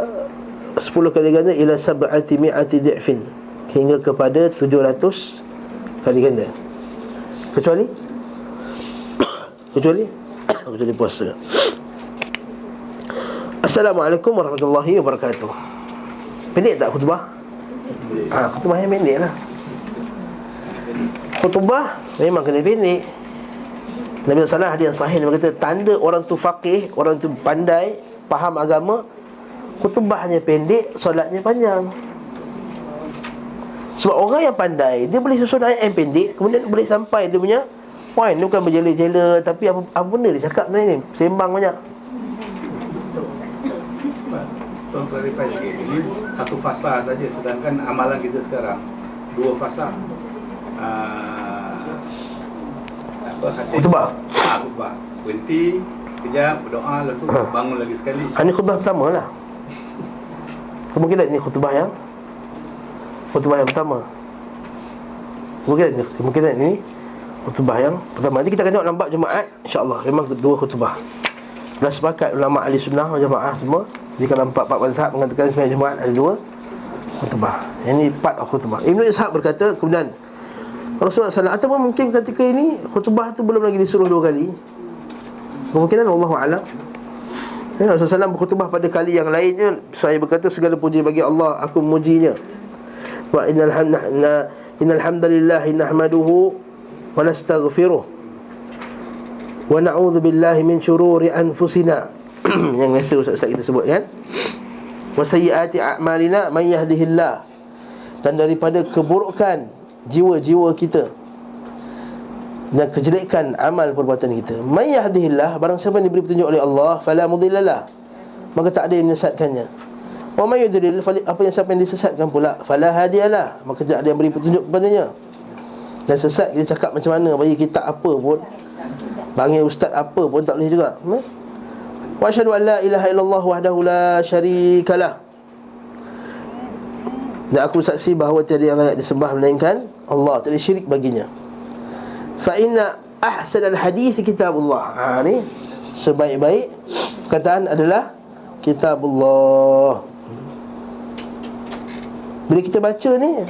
10 kali ganda ila sab'ati mi'ati di'fin, hingga kepada 700 kali ganda. Kecuali puasa. Assalamualaikum warahmatullahi wabarakatuh. Pendek tak khutbah? Khutbah yang pendek lah. Khutbah memang kena pendek. Nabi SAW hadis yang sahih, dia kata tanda orang tu faqih, orang tu pandai, faham agama, khutbahnya pendek, solatnya panjang. Sebab orang yang pandai, dia boleh susun ayat yang pendek, kemudian boleh sampai dia punya point. Dia bukan berjela-jela, tapi apa benda dia cakap ni, sembang banyak. Tolong clarify sikit. Ini satu fasa saja, sedangkan amalan kita sekarang 2 fasa. Khutbah. Khutbah. Berhenti, kejap, berdoa, lepas tu bangun lagi sekali. Ini khutbah pertama lah. Kemungkinan ini khutbah yang pertama. Kemungkinan ini khutbah yang pertama. Nanti kita akan tengok lambat Jumaat, insya-Allah memang dua khutbah. Dah sepakat ulama ahli sunnah wal jamaah semua, jika nampak 4 mazhab mengatakan sembahyang Jumaat ada dua khutbah. Ini part of khutbah. Ibnu Ishaq berkata, kemudian Rasulullah SAW, ataupun mungkin ketika ini khutbah tu belum lagi disuruh 2 kali. Kemungkinan wallahu a'lam. Rasulullah SAW berkhutbah pada kali yang lainnya, saya berkata segala puji bagi Allah, aku memujinya. Wa innal hamdalillah nahmaduhu wa nastaghfiruh wa na'udzu billahi min syururi anfusina. Yang biasa ustaz kita sebut kan. Wa sayyiati a'malina man yahdihillah, dan daripada keburukan jiwa-jiwa kita dan kejelekan amal perbuatan kita. Man yahdihillah, barang siapa yang diberi petunjuk oleh Allah, fala mudhillalah, maka tak ada yang menyesatkannya. Wa may yudlil, apa yang siapa yang disesatkan pula, fala hadiyalah, maka tak ada yang beri petunjuk kepadanya. Dan sesat kita cakap macam mana, bagi kitab apa pun, panggil ustaz apa pun tak boleh juga. Wa asyhadu an la ilaha illallah wahdahu la syarikalah, dan aku saksi bahawa tiada yang layak disembah melainkan Allah, tak ada syirik baginya. Fa inna ahsanal hadits kitabullah. Ni sebaik-baik perkataan adalah kitabullah. Bila kita baca ni,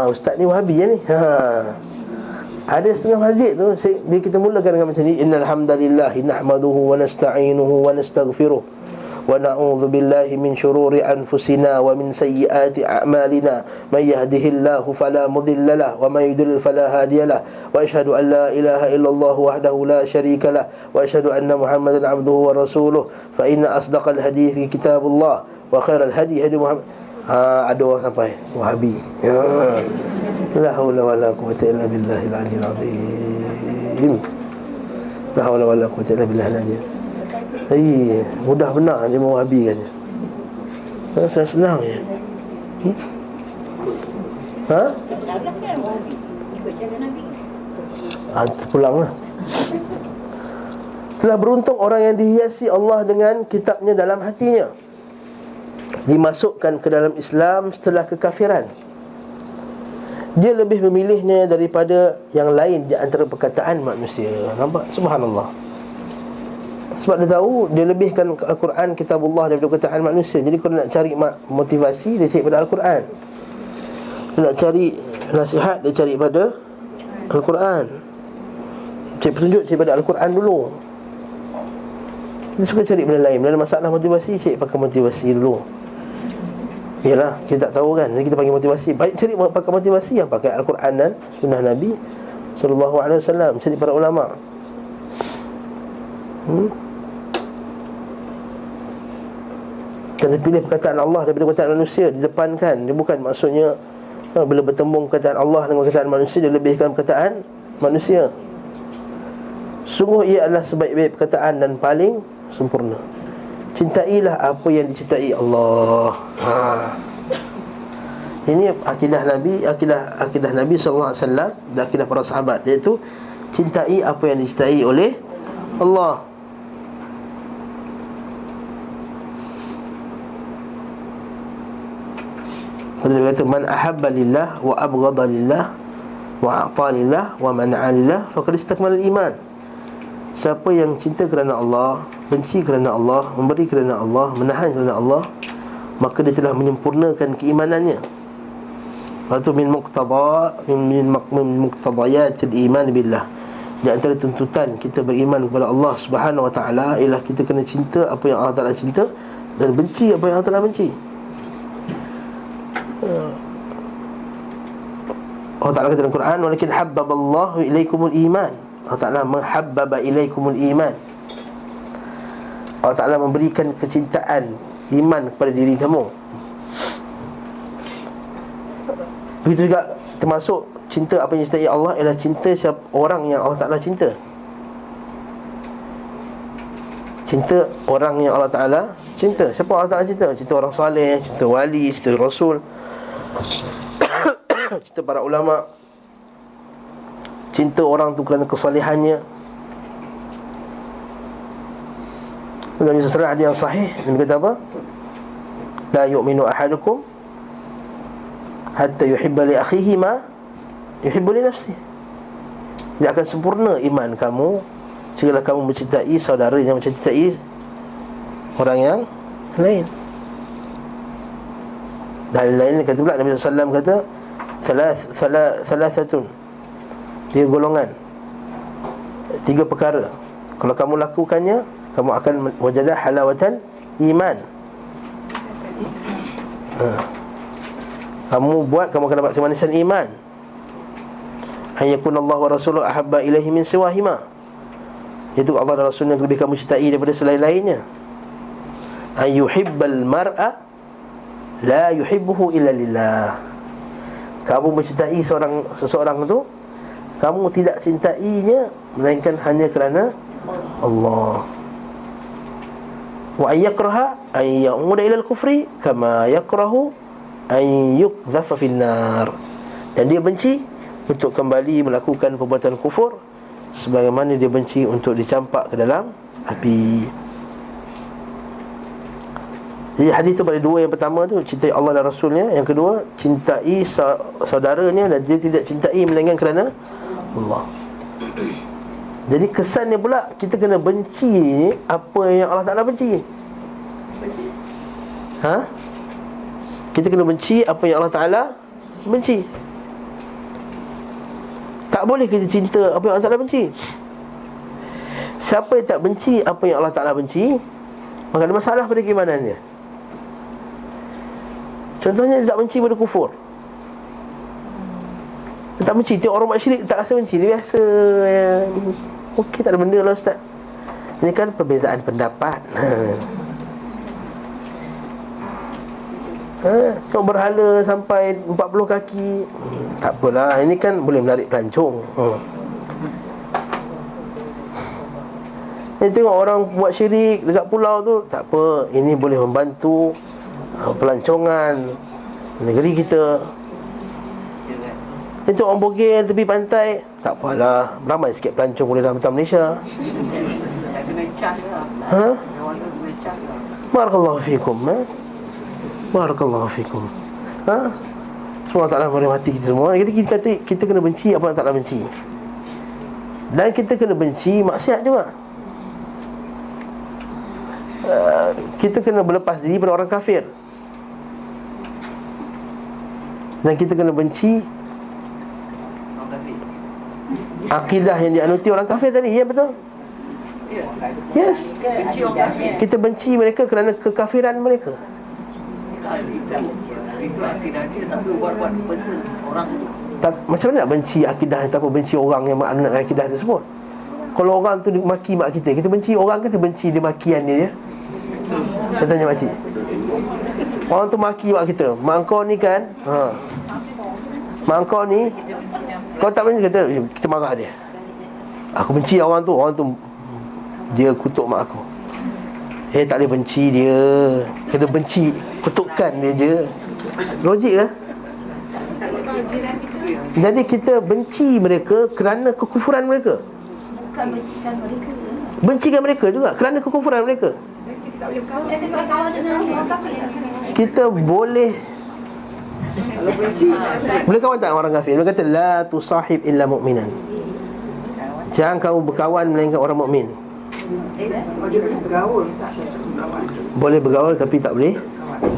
ustaz ni Wahabi ni. Ada setengah masjid tu, bila kita mulakan dengan macam ni, innal hamdalillah nahmaduhu wa nasta'inuhu wa nastaghfiruh wa na'udzu billahi min syururi anfusina wa min sayyiati a'malina may yahdihillahu fala mudhillalah wa may yudlil fala hadiyalah wa asyhadu an la ilaha illallah wahdahu la syarikalah wa asyhadu anna muhammadan abduhu wa rasuluh fa inna asdaqal hadithi kitabullah wa khairal hadi hadi Muhammad. Ada orang sampai Wahabi. La haula wala quwwata illa billahil aliyyil azim. La haula wala quwwata illa billahil aliyyil. Mudah benar dia Wahabi kan. Senang je. Terpulanglah. Telah beruntung orang yang dihiasi Allah dengan kitabnya dalam hatinya, dimasukkan ke dalam Islam setelah kekafiran. Dia lebih memilihnya daripada yang lain di antara perkataan manusia. Nampak? Subhanallah. Sebab dia tahu, dia lebihkan Al-Quran, kitabullah, daripada perkataan manusia. Jadi kalau nak cari motivasi, dia cari pada Al-Quran. Dia nak cari nasihat, dia cari pada Al-Quran. Cari petunjuk, cari pada Al-Quran dulu. Dia suka cari benda lain. Bila ada masalah motivasi, cari pakai motivasi dulu. Yalah, kita tak tahu kan, jadi kita panggil motivasi. Baik cari pakai motivasi yang pakai Al-Quran dan sunnah Nabi sallallahu alaihi wasallam, cari para ulama. Dan dia pilih perkataan Allah daripada perkataan manusia, didepankan. Dia bukan maksudnya bila bertembung perkataan Allah dengan perkataan manusia, dia lebihkan perkataan manusia. Sungguh ia adalah sebaik-baik perkataan dan paling sempurna. Cintailah apa yang dicintai Allah. Ini akidah Nabi, akidah Nabi sallallahu alaihi wasallam dan akidah para sahabat, iaitu cintai apa yang dicintai oleh Allah. Dia kata man ahabba lillah wa abghadha lillah wa a'ta lillah wa mana'a lillah faqad istakmala al-iman. Siapa yang cinta kerana Allah, benci kerana Allah, memberi kerana Allah, menahan kerana Allah, maka dia telah menyempurnakan keimanannya. Itu min muqtadayatil iman billah. Di antara tuntutan kita beriman kepada Allah Subhanahu wa taala ialah kita kena cinta apa yang Allah Taala cinta dan benci apa yang Allah Taala benci. Allah Taala kata dalam Quran, walakin habbaballahu ilaikumul iman. Allah Ta'ala menghabbaba ilaikumul iman. Allah Ta'ala memberikan kecintaan iman kepada diri kamu. Begitu juga termasuk cinta apa yang dicintai Allah ialah cinta siapa orang yang Allah Ta'ala cinta. Cinta orang yang Allah Ta'ala cinta. Siapa Allah Ta'ala cinta? Cinta orang soleh, cinta wali, cinta rasul, cinta para ulama, cinta orang tu kerana kesalehannya. Nabi SAW ada yang sahih, Nabi kata apa? La yu'minu ahadukum hatta yuhibba li akhihi ma yuhibbu li nafsi. Dia akan sempurna iman kamu jikalau kamu mencintai saudara yang mencintai orang yang lain. Dan lain kata pula Nabi SAW kata thalathatun, 3 golongan, 3 perkara, kalau kamu lakukannya kamu akan wajadah halawatan iman. Kamu buat, kamu akan dapat kemanisan iman. An yakunallahu wa rasuluhu ahabba ilaihi min siwahima, iaitu Allah dan Rasulnya lebih kamu cintai daripada selain-lainnya. An yuhibbal mar'a la yuhibbuhu illa lillah. Kamu mencintai seseorang tu, kamu tidak cintainya melainkan hanya kerana Allah. Wa an yakraha an ya'uda ila al-kufri kama yakrahu an yuqdhafa fin nar. Dan dia benci untuk kembali melakukan perbuatan kufur sebagaimana dia benci untuk dicampak ke dalam api. Jadi hadis tu pada 2, yang pertama tu cintai Allah dan Rasulnya, yang kedua cintai saudaranya, dan dia tidak cintai melainkan kerana Allah. Jadi kesannya pula kita kena benci ni apa yang Allah Ta'ala benci. Kita kena benci apa yang Allah Ta'ala benci. Tak boleh kita cinta apa yang Allah Ta'ala benci. Siapa yang tak benci apa yang Allah Ta'ala benci, maka ada masalah pada keimanannya. Contohnya dia tak benci pada kufur. Dia tak benci, tengok orang buat syirik, dia tak rasa benci, dia biasa. Okey, tak ada benda lah ustaz. Ini kan perbezaan pendapat. Tengok berhala sampai 40 kaki, tak apalah, ini kan boleh menarik pelancong. Ini tengok orang buat syirik dekat pulau tu, tak apa, ini boleh membantu pelancongan negeri kita. Ini tengok orang bogel tepi pantai, tak apalah, ramai sikit pelancong boleh datang Malaysia. Tak kena cas lah. Barakallahu fikum. Barakallahu fikum. Semua Allah Ta'ala merahmati kita semua. Jadi kita kata kita kena benci apa Allah Ta'ala benci. Dan kita kena benci maksiat juga. Kita kena berlepas diri pada orang kafir. Dan kita kena benci akidah yang dianuti orang kafir tadi. Ya, betul? Yes. Benci orang kafir. Kita benci mereka kerana kekafiran mereka. Itu akidah dia, tapi buat person orang tu. Macam mana nak benci akidah ataupun benci orang yang menganut akidah tersebut? Kalau orang tu maki mak kita, kita benci orang ke kita benci dia makian dia? Saya tanya makcik. Orang tu maki mak kita, mak kau ni kan, mak kau ni, kau tak benci, kata kita marah dia. Aku benci orang tu dia kutuk mak aku. Tak boleh benci dia, kena benci kutukan dia je. Logik ke? Jadi kita benci mereka kerana kekufuran mereka. Bukan bencikan mereka. Bencikan mereka juga kerana kekufuran mereka. Kita tak kawan dengan orang kafir. Kita boleh kawan tak orang kafir? Dia kata la tusahib illa mu'minan. Jangan kamu berkawan melainkan orang mukmin. Boleh bergaul tapi tak boleh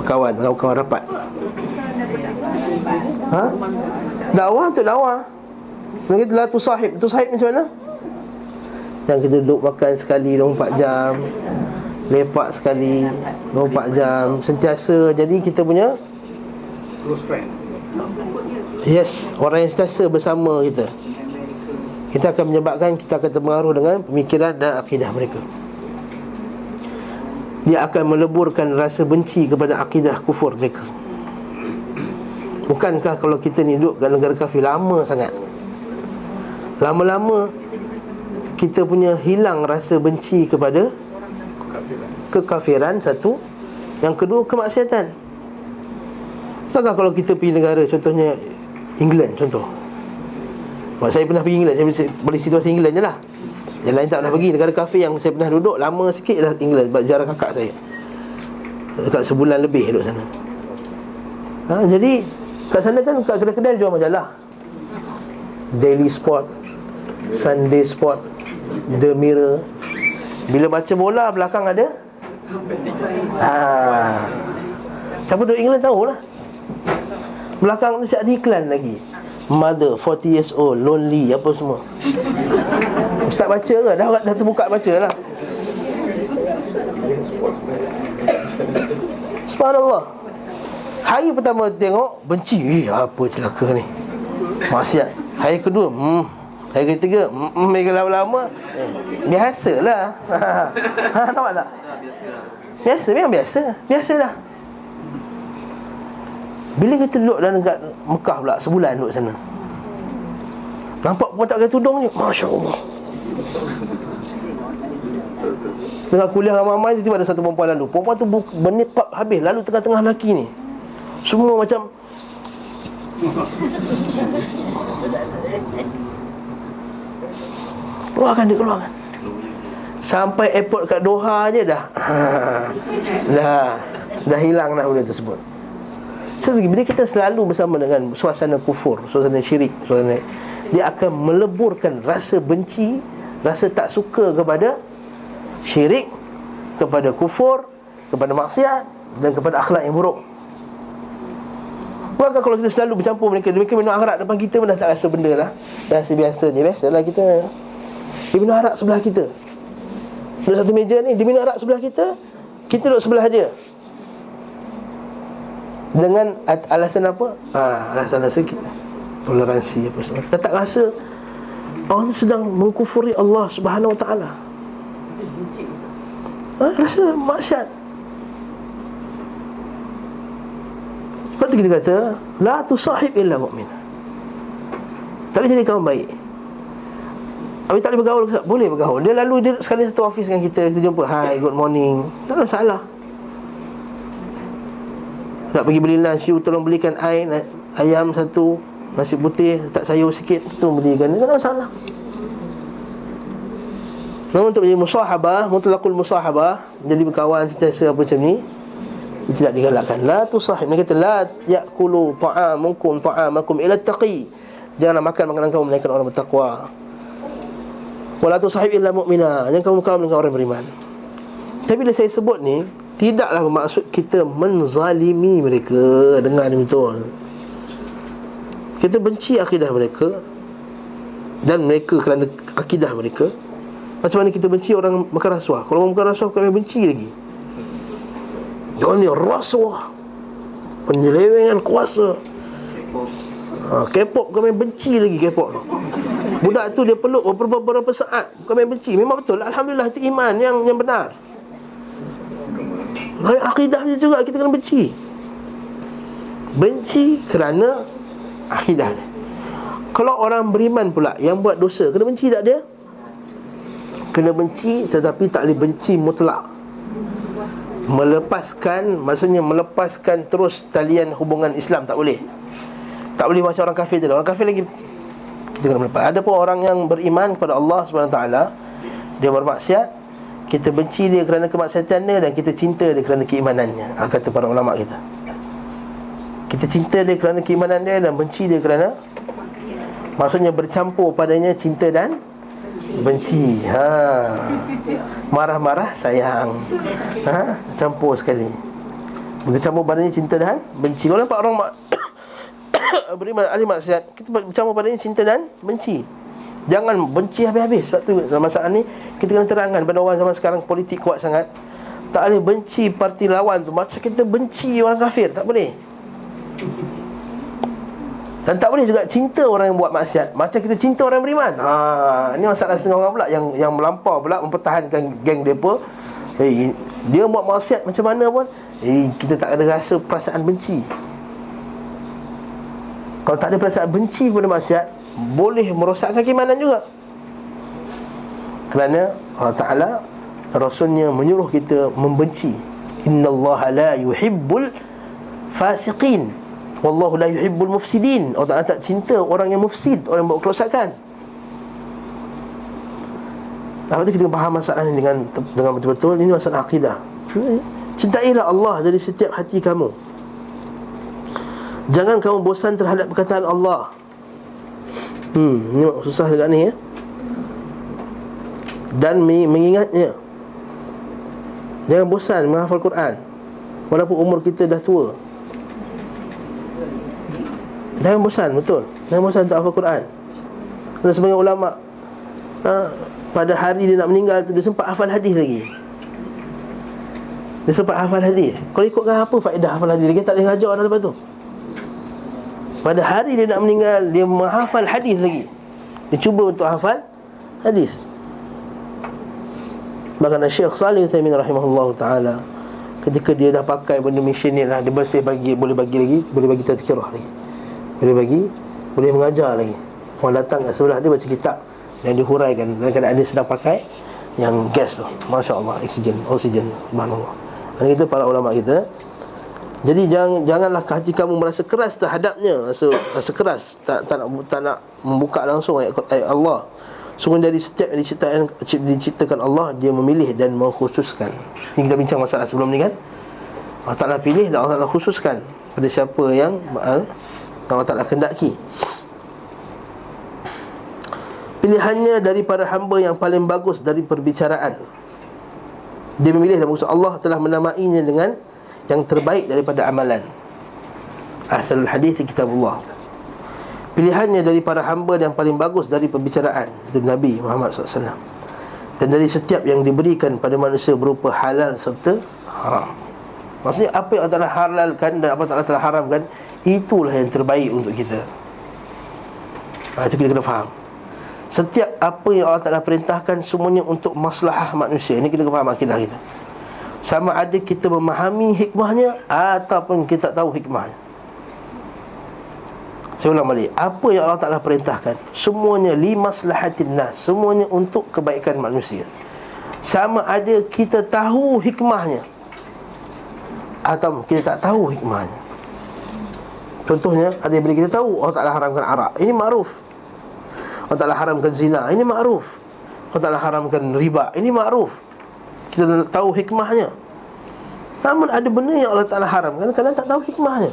berkawan, kawan rapat. Dakwah untuk dakwah. Dia kata la tusahib. Tusahib macam mana? Yang kita duduk makan sekali 24 jam, lepak sekali 24 jam, sentiasa. Jadi kita punya Close friend. yes, orang yang sentiasa bersama kita. Kita akan menyebabkan kita akan terpengaruh dengan pemikiran dan akidah mereka. Dia akan meleburkan rasa benci kepada akidah kufur mereka. Bukankah kalau kita ni duduk kat negara kafir lama sangat, lama-lama kita punya hilang rasa benci kepada kekafiran, satu. Yang kedua, kemaksiatan. Bukankah kalau kita pergi negara, contohnya England contoh. Saya pernah pergi England, saya boleh situasi England je lah. Yang lain tak pernah pergi. Negara kafir yang saya pernah duduk lama sikit lah England, sebab ziarah kakak saya. Dekat sebulan lebih duduk sana. Jadi kat sana kan kat kedai-kedai jual majalah. Daily Sport, Sunday Sport, The Mirror. Bila baca bola, belakang ada siapa duduk England tahulah. Belakang tu ada iklan lagi, Mother 40 years old, lonely, apa semua. Ustaz baca ke? Dah terbuka baca lah. Subhanallah. Hari pertama tengok, benci. Apa celaka ni, maksiat. Hari kedua, hari ketiga, lama-lama biasalah. Nampak tak? Biasa, memang biasa. Biasa dah. Bila kita duduk dalam dekat Mekah pula, sebulan duduk sana, nampak perempuan tak pakai tudung je, Masya Allah. Tengah kuliah ramai-ramai, tiba-tiba ada satu perempuan lalu. Perempuan tu berniqab habis, lalu tengah-tengah lelaki ni, semua macam keluarkan. Sampai airport kat Doha je dah dah hilang dah benda tersebut. Bila kita selalu bersama dengan suasana kufur, suasana syirik, dia akan meleburkan rasa benci, rasa tak suka kepada syirik, kepada kufur, kepada maksiat dan kepada akhlak yang buruk. Maka kalau kita selalu bercampur mereka minum arak depan kita pun dah tak rasa benda lah, dah rasa biasa ni. Biasalah kita, dia minum arak sebelah kita, duduk satu meja ni, dia minum arak sebelah kita, kita duduk sebelah dia. Dengan alasan apa? Alasan kita toleransi apa semua. Dah tak rasa orang sedang mengkufuri Allah Subhanahu Wa Taala. Rasa maksiat. Sebab tu kita kata, la tusahib illa mu'min. Tak boleh jadi kawan baik. Habis tak boleh bergaul ke? Boleh bergaul. Dia lalu dia sekali satu office dengan kita jumpa, hi, good morning, tak ada masalah. Nak pergi beli lunch, you tolong belikan ayam satu, nasi putih, tak sayur sikit, tu belikan, tak ada masalah. Namun untuk menjadi musahabah, mutlaqul musahabah, jadi berkawan sentiasa apa macam ni, tidak digalakkan. La tusahib. Mereka kata la ya'kulu ta'amukum ta'amakum ila taqi. Janganlah makan makanan kamu melainkan orang bertakwa. Wala tusahib illa mu'mina. Jangan kamu berkawan dengan orang beriman. Tapi bila saya sebut ni, tidaklah bermaksud kita menzalimi mereka. Dengar ni betul. Kita benci akidah mereka dan mereka kerana akidah mereka. Macam mana kita benci orang makan rasuah. Kalau orang makan rasuah, kami benci lagi. Dia ni rasuah, penyelewengan kuasa, K-pop kami benci lagi. K-pop budak tu dia peluk beberapa saat, kami benci. Memang betul, alhamdulillah, itu iman yang benar. Akidah dia juga kita kena benci. Benci kerana akidah dia. Kalau orang beriman pula yang buat dosa, kena benci tak dia? Kena benci, tetapi tak boleh benci mutlak. Melepaskan, maksudnya melepaskan terus talian hubungan Islam, tak boleh. Tak boleh macam orang kafir tadi. Orang kafir lagi kita kena melepas. Ada pun orang yang beriman kepada Allah SWT, dia bermaksiat, kita benci dia kerana kemaksiatan dia, dan kita cinta dia kerana keimanannya. Kata para ulama kita, kita cinta dia kerana keimanan dia dan benci dia kerana, maksudnya bercampur padanya cinta dan benci. Marah-marah sayang, campur sekali. Bercampur padanya cinta dan benci. Kalau nampak orang beriman ahli maksiat, kita bercampur padanya cinta dan benci. Jangan benci habis-habis. Sebab tu dalam masalah ni kita kena terangkan pada orang zaman sekarang, politik kuat sangat. Tak boleh benci parti lawan tu macam kita benci orang kafir, tak boleh. Dan tak boleh juga cinta orang yang buat maksiat macam kita cinta orang beriman. Ini masalah setengah orang pula yang melampau pula mempertahankan geng depa. Dia buat maksiat macam mana pun, kita tak ada rasa perasaan benci. Kalau tak ada perasaan benci pada maksiat, boleh merosakkan keimanan juga. Kerana Allah Ta'ala, Rasulnya menyuruh kita membenci. Innallaha la yuhibbul fasiqin, wallahu la yuhibbul mufsidin. Allah Ta'ala tak cinta orang yang mufsid, orang yang buat kerosakan. Lepas tu kita faham masalah ni dengan betul-betul. Ini masalah akidah. Cintailah Allah dari setiap hati kamu. Jangan kamu bosan terhadap perkataan Allah. Ni susah juga ni ya. Dan mengingatnya. Jangan bosan menghafal Quran walaupun umur kita dah tua. Jangan bosan, betul. Jangan bosan untuk hafal Quran. Ada sebagian ulama pada hari dia nak meninggal tu, dia sempat hafal hadis lagi. Dia sempat hafal hadis. Kalau ikutkan apa faedah hafal hadis? Dia tak boleh ngajar dah lepas tu. Pada hari dia nak meninggal, dia menghafal hadis lagi. Dia cuba untuk hafal hadis. Bahkan Syekh Salih Utsaimin rahimahullah ta'ala, ketika dia dah pakai benda mesin ni lah, dia bersih boleh bagi lagi, boleh bagi tazkirah lagi, boleh mengajar lagi. Orang datang kat sebelah dia baca kitab yang dihuraikan dalam keadaan dia sedang pakai yang gas tu. Masya Allah, oksigen, subhanallah. Dan kita para ulama kita, jadi janganlah hati kamu merasa keras terhadapnya, rasa keras, tak nak membuka langsung ayat Allah. Sungguh dari setiap yang diciptakan Allah, dia memilih dan mengkhususkan. Ini kita bincang masalah sebelum ni kan. Allah Ta'ala pilih dan Allah Ta'ala khususkan pada siapa yang Allah Ta'ala kendaki. Pilihannya dari para hamba yang paling bagus dari perbicaraan. Dia memilih dan maksud Allah telah menamainya dengan yang terbaik daripada amalan. Ahsanul hadits kitabullah. Pilihannya dari para hamba yang paling bagus dari perbicaraan, itu Nabi Muhammad SAW. Dan dari setiap yang diberikan pada manusia berupa halal serta haram. Maksudnya apa yang Allah Ta'ala halalkan dan apa yang Allah Ta'ala haramkan, itulah yang terbaik untuk kita. Itu kita kena faham. Setiap apa yang Allah Ta'ala perintahkan, semuanya untuk maslahah manusia. Ini kita kena faham akidah kita. Sama ada kita memahami hikmahnya ataupun kita tak tahu hikmahnya. Saya ulang balik, apa yang Allah Ta'ala perintahkan, semuanya li maslahatin nas, semuanya untuk kebaikan manusia. Sama ada kita tahu hikmahnya atau kita tak tahu hikmahnya. Contohnya, ada yang bila kita tahu Allah Ta'ala haramkan arak, ini ma'ruf. Allah Ta'ala haramkan zina, ini ma'ruf. Allah Ta'ala haramkan riba, ini ma'ruf. Kita tahu hikmahnya. Namun ada benda yang Allah Ta'ala haramkan, kadang tak tahu hikmahnya.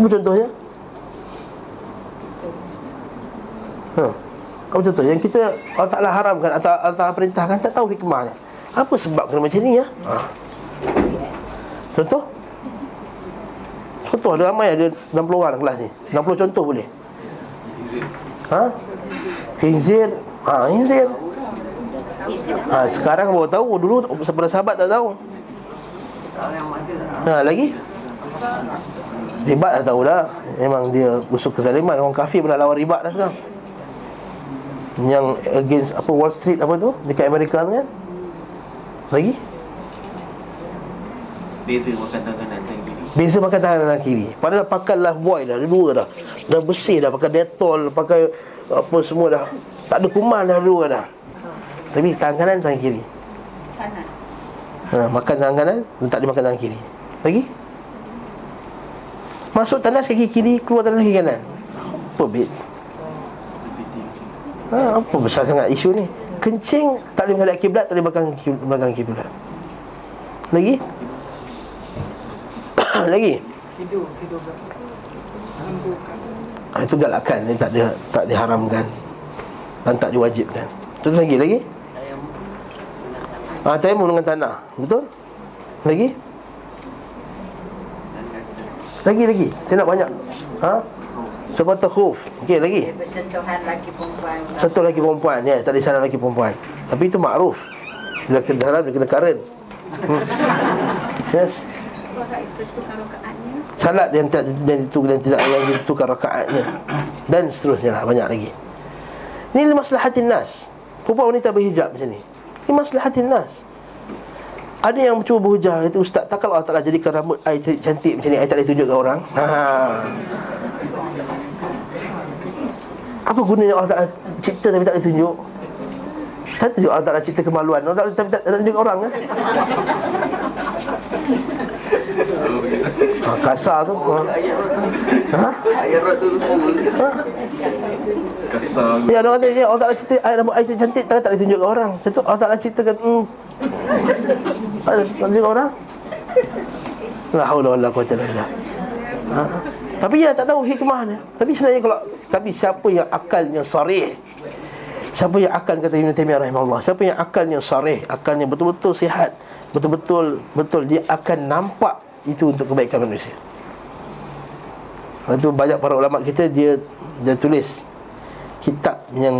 Apa contohnya? Apa contoh yang kita Allah Ta'ala haramkan atau Allah Ta'ala perintahkan, tak tahu hikmahnya. Apa sebab kena macam ni ya? Contoh ada ramai, ada 60 orang kelas ni. 60 contoh boleh? Khinzir. Khinzir. Sekarang baru tahu, dulu pada sahabat tak tahu. Lagi ribat dah tahu dah. Memang dia busuk kezaliman. Orang kafir pun nak lawan ribat dah sekarang. Yang against apa, Wall Street apa tu dekat Amerika tu kan. Lagi beza makan tangan dan kiri. Beza makan tangan dan kiri. Padahal pakai Lifebuoy dah, ada dua dah. Dah bersih dah, pakai Dettol, pakai apa semua dah. Tak ada kuman dah dua dah. Tapi tangan kanan, tangan kiri. Makan tangan kanan, tak ada makan tangan kiri. Lagi masuk tandas kaki kiri, keluar tandas kaki kanan. Apa bit? Apa besar sangat isu ni? Kencing tak boleh menghadap kiblat, tak boleh belakang kiblat. Lagi? Lagi? Itu galakan, ini tak diharamkan dan tak diwajibkan. Terus lagi? Tayamum dengan tanah. Betul? Lagi? Lagi. Saya nak banyak. Sepatah khuf. Okey, lagi. Bersentuhan laki perempuan. Satu lelaki perempuan. Ya, tak ada salah lelaki perempuan. Tapi itu makruf. Bila kena haram, dia kena karen. Yes. Suara itu tukar rakaatnya. Salat yang tidak yang ditukar rakaatnya. Dan seterusnya lah, banyak lagi. Ini maslahatin nas. Perempuan wanita berhijab macam ni. Ini maslahatin nas. Ada yang cuba berhujah, kata ustaz, tak kalau Allah Ta'ala jadikan rambut I cantik macam ni, I tak boleh tunjuk ke orang? Apa gunanya Allah Ta'ala cipta tapi tak boleh tunjuk? Tak tunjuk Allah Ta'ala cipta kemaluan, Allah Ta'ala tapi tak tunjuk ke orang kan? Kasar tu. Ayat tu kasar. Ya, orang kata Allah Ta'ala cipta rambut I cantik tak boleh tunjuk ke orang. Contoh Allah Ta'ala ciptakan tak tunjuk ke orang. La haula wala quwwata illa billah. Tapi dia tak tahu hikmahnya. Tapi sebenarnya siapa yang akalnya sarih, siapa yang akal, kata Ibn Taimiyah rahimahullah, siapa yang akalnya sarih, akalnya betul-betul sihat, betul dia akan nampak itu untuk kebaikan manusia. Itu banyak para ulama kita dia tulis kitab yang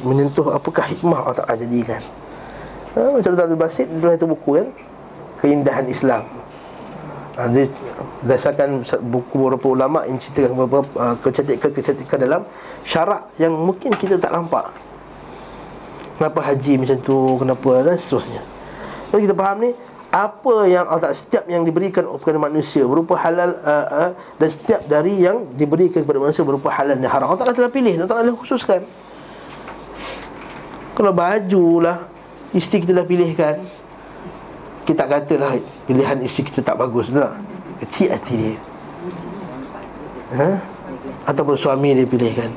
menyentuh apakah hikmah Allah Ta'ala jadikan. Macam Dr. Abdul Basit dia tulis satu buku kan, Keindahan Islam. Dia berdasarkan buku beberapa ulama yang ceritakan beberapa kecantikan dalam syarak yang mungkin kita tak nampak. Kenapa haji macam tu, kenapa dan seterusnya. Jadi kita faham ni, apa yang Allah, setiap yang diberikan kepada manusia berupa halal dan setiap dari yang diberikan kepada manusia berupa halal dan haram, Allah Ta'ala telah pilih, Allah Ta'ala khususkan. Kalau baju lah isteri kita dah pilihkan, kita katalah pilihan isteri kita tak bagus tak? Kecil hati dia, ataupun suami dia pilihkan,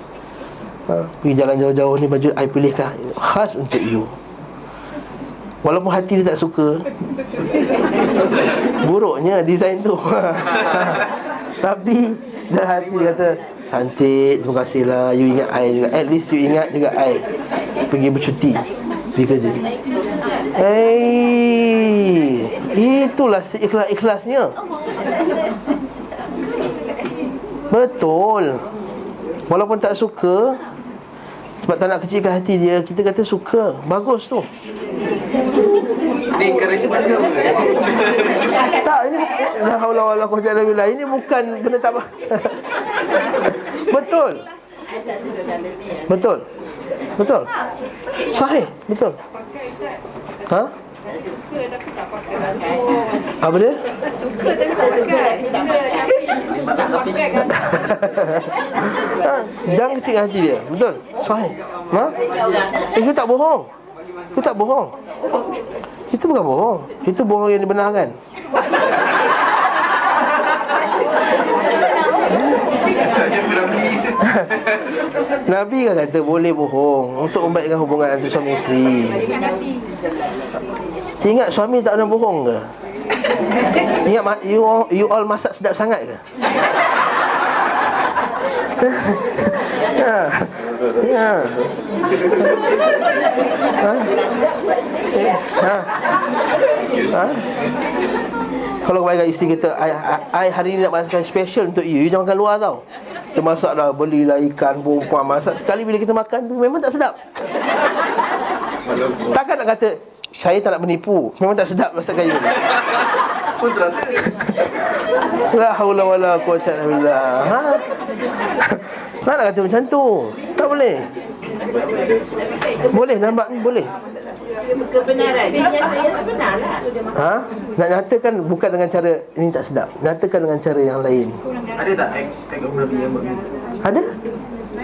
pergi jalan jauh-jauh ni baju I pilihkan khas untuk you. Walaupun hati dia tak suka, buruknya design tu tapi dah hati dia kata cantik, terima kasihlah, you ingat I juga. At least you ingat juga I pergi bercuti, pergi kerja. Itulah seikhlas-ikhlasnya. Betul. Walaupun tak suka, sebab tak nak kecilkan hati dia, kita kata suka, bagus tu. Ini encouragement ke? Tak, ini la haula wala quwwata illa billah. Ini bukan benda tak apa. Betul. Betul. Betul. Sahih, betul. Ha? Apa dia? Jangan kecil hati dia. Betul. Sahih. Ha? Itu tak bohong. Itu tak bohong. Itu bukan bohong. Itu bohong yang dibenarkan. Nabi kan kata boleh bohong untuk membaikkan hubungan antara suami isteri. Ingat suami tak pernah bohong ke? Ingat you all masak sedap sangat ke? Ya. Kalau kepada isteri kita, I hari ni nak masakkan special untuk you jangan makan luar tau. Kita masak dah, belilah ikan, perempuan masak. Sekali bila kita makan tu memang tak sedap. Takkan nak kata saya tak nak menipu, memang tak sedap masakan you. Pun terasa. La haula wala quwwata illa billah. Nak kata macam tu? Tak boleh. Boleh nampak ni boleh. Kebenaran dia nyata yang sebenar lah. Nak nyatakan bukan dengan cara ini tak sedap, nyatakan dengan cara yang lain. Ada tak tengok Nabi yang begitu? Ada.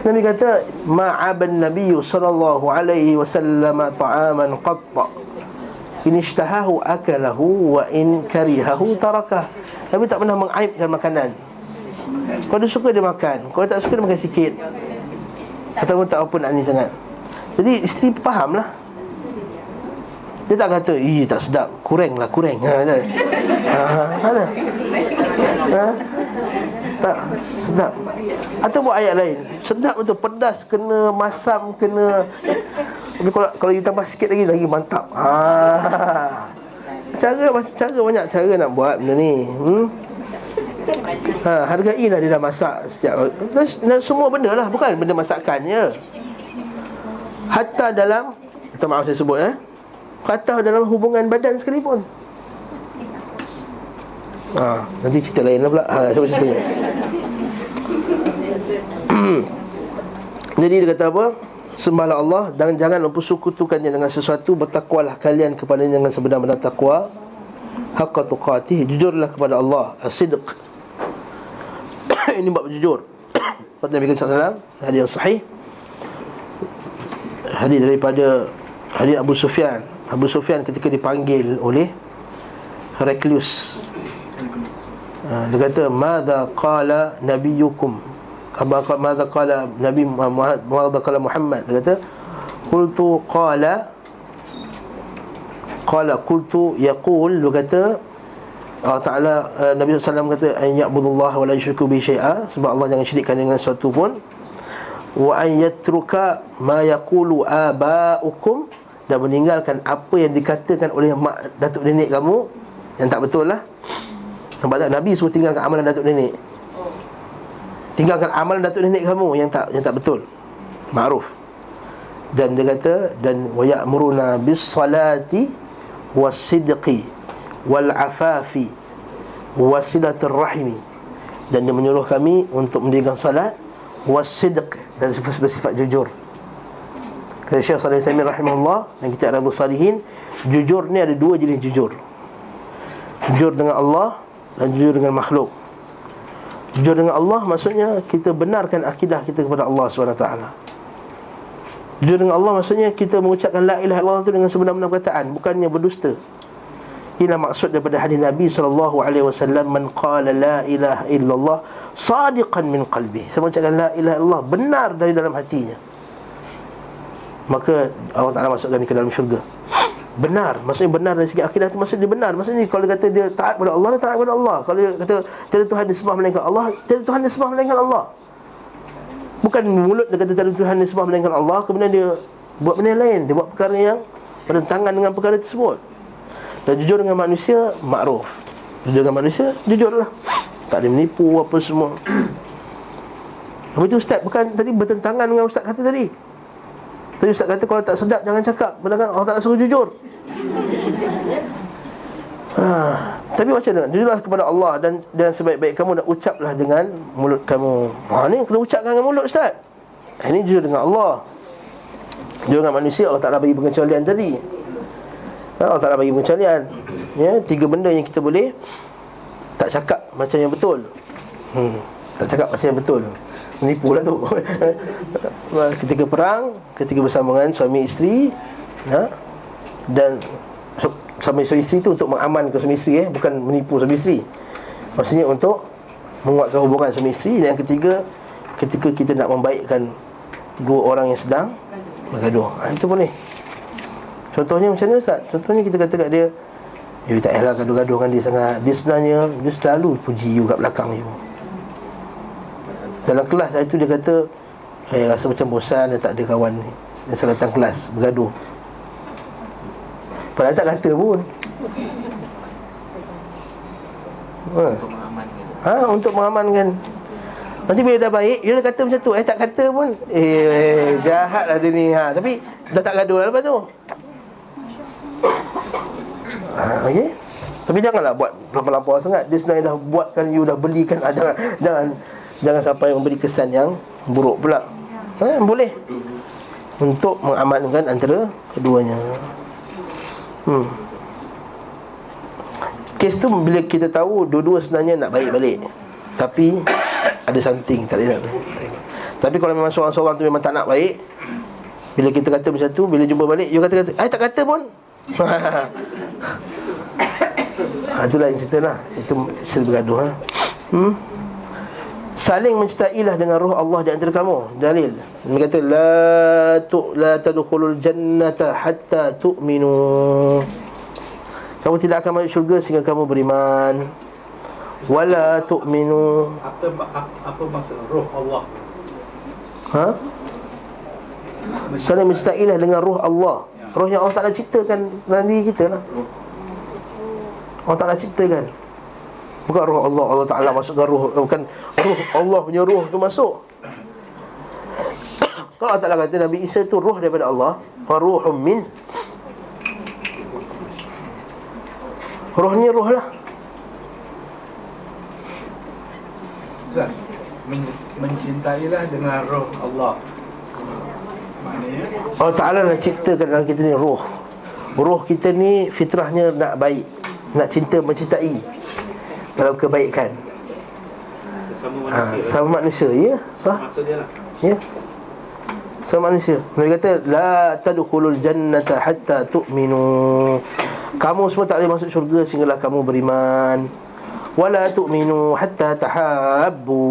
Nabi kata ma'aban nabiyyu sallallahu alaihi wasallam ta'aman qatta in ishtahahu akalahu wa in karihahu tarakah. Nabi tak pernah mengaibkan makanan. Kalau dia suka dia makan, kalau tak suka dia makan sikit, ataupun tak apa nak ni sangat. Jadi isteri fahamlah. Dia tak kata tak sedap, kurang. Tak sedap. Atau buat ayat lain, sedap betul, pedas kena, masam kena. Tapi kalau you tambah sikit lagi mantap. Cara banyak cara nak buat benda ni. Hargailah dia dah masak setiap dan semua benda lah, bukan benda masakannya. Hatta dalam, minta maaf saya sebut hatta dalam hubungan badan sekalipun. Nanti cerita lain lah pula. Sampai situ ni. Jadi dia kata apa? Sembahlah Allah dan jangan mempersekutukannya dengan sesuatu. Bertakwalah kalian kepadanya dengan sebenar-benar takwa. Haqqa tuqatih, jujurlah kepada Allah. As-sidq. Ini bab jujur. Kata Nabi SAW, hadis yang sahih, hadis daripada hadis Abu Sufyan. Abu Sufyan ketika dipanggil oleh Heraklius, dia kata madza qala nabiyukum, madza qala Nabi Muhammad, madza qala Muhammad. Dia kata qultu qala qultu yaqul. Dia kata Allah Ta'ala, Nabi SAW kata an ya'budullah wa la yusyriku bihi syai'a, sebab Allah jangan syirikkan dengan sesuatu pun. Wa an yatruka ma yaqulu aba'ukum, dan meninggalkan apa yang dikatakan oleh mak datuk nenek kamu yang tak betul lah. Sebab tak Nabi suruh tinggalkan amalan datuk nenek. Tinggalkan amalan datuk nenek kamu yang tak betul, ma'ruf. Dan dia kata, dan wa ya'muruna bis salati was sidqi wal afafi wasilatur rahimi, dan dia menyuruh kami untuk mendirikan salat, wasidq, dan bersifat jujur. Kata Syekh Shalih Al-Utsaimin rahimahullah dan kita Riyadhus Shalihin, jujur ni ada dua jenis jujur. Jujur dengan Allah dan jujur dengan makhluk. Jujur dengan Allah maksudnya kita benarkan akidah kita kepada Allah SWT. Jujur dengan Allah maksudnya kita mengucapkan la ilaha illallah itu dengan sebenar-benar perkataan, bukannya berdusta. Inilah maksud daripada hadis Nabi SAW, man qala la ilaha illallah sadiqan min qalbi, siapa mengucapkan la ilaha illallah benar dari dalam hatinya, maka Allah Ta'ala masukkan dia ke dalam syurga. Benar, maksudnya benar dari segi akidah itu, maksudnya dia benar. Maksudnya kalau dia kata dia taat kepada Allah, dia taat kepada Allah. Kalau dia kata tiada Tuhan disembah melainkan Allah, tiada Tuhan disembah melainkan Allah. Bukan mulut dia kata tiada Tuhan disembah melainkan Allah, kemudian dia buat benda lain, dia buat perkara yang bertentangan dengan perkara tersebut. Dan jujur dengan manusia, ma'ruf. Jujur dengan manusia, jujurlah, tak ada menipu apa semua. Apa itu Ustaz? Bukan tadi bertentangan dengan Ustaz kata tadi. Tadi Ustaz kata kalau tak sedap jangan cakap, padahal Allah tak suruh jujur. Tapi macam mana? Jujurlah kepada Allah, dan sebaik-baik kamu nak ucaplah dengan mulut kamu. Ni kena ucapkan dengan mulut Ustaz. Ini jujur dengan Allah. Jujur dengan manusia, Allah Ta'ala bagi pengecualian tadi. Allah Ta'ala bagi pengecualian, ya, 3 benda yang kita boleh tak cakap macam yang betul. Tak cakap macam yang betul, menipu lah tu. Ketika perang, ketika bersama dengan suami isteri, dan suami isteri tu untuk mengamankan suami isteri, bukan menipu suami isteri. Maksudnya untuk menguatkan hubungan suami isteri. Dan yang ketiga, ketika kita nak membaikkan dua orang yang sedang bergaduh, itu boleh. Contohnya macam mana Ustaz? Contohnya kita kata kat dia, you tak payahlah gaduh-gaduh dengan dia sangat. Dia sebenarnya, dia selalu puji you kat belakang you. Dalam kelas itu dia kata, rasa macam bosan, dia tak ada kawan ni, dia selalu datang kelas bergaduh. Padahal tak kata pun. Untuk mengamankan. Nanti bila dah baik, dia dah kata macam tu, tak kata pun, jahatlah dia ni. Tapi dah tak gaduh lah lepas tu. Okay? Tapi janganlah buat lampau-lampau sangat. Dia sebenarnya dah buatkan you, dah belikan. Jangan sampai memberi kesan yang buruk pula. Boleh untuk mengamankan antara keduanya. Kes tu bila kita tahu dua-dua sebenarnya nak baik balik, tapi ada something tak nak. Tapi kalau memang seorang-seorang tu memang tak nak baik, bila kita kata macam tu, bila jumpa balik you kata tak kata pun. Itulah yang cerita lah. Itu cerita bergaduh. Saling mencintailah dengan roh Allah di antara kamu. Dalil, dia kata la tadkhulul jannata hatta tu'minu, kamu tidak akan masuk syurga sehingga kamu beriman. Wala tu'minu, apa maksud roh Allah? Saling mencintailah dengan roh Allah. Roh yang Allah Ta'ala ciptakan dalam diri kita lah. Allah Ta'ala ciptakan, bukan roh Allah. Allah Ta'ala masukkan roh, bukan roh Allah punya roh tu masuk. Kalau Allah Ta'ala kata Nabi Isa tu roh daripada Allah, wa ruhum min, roh ni roh lah. Ustaz, mencintailah dengan roh Allah, maknanya Allah Ta'ala nak ciptakan dalam kita ni roh. Roh kita ni fitrahnya nak baik, nak cinta, mencintai dalam kebaikan. Sama manusia, ya, sah. maksud dia lah. Ya, sama manusia. Nabi kata la tadkhulul jannata hatta tu'minu, kamu semua tak boleh masuk syurga sehinggalah kamu beriman. Wala tu'minu hatta tahabbu,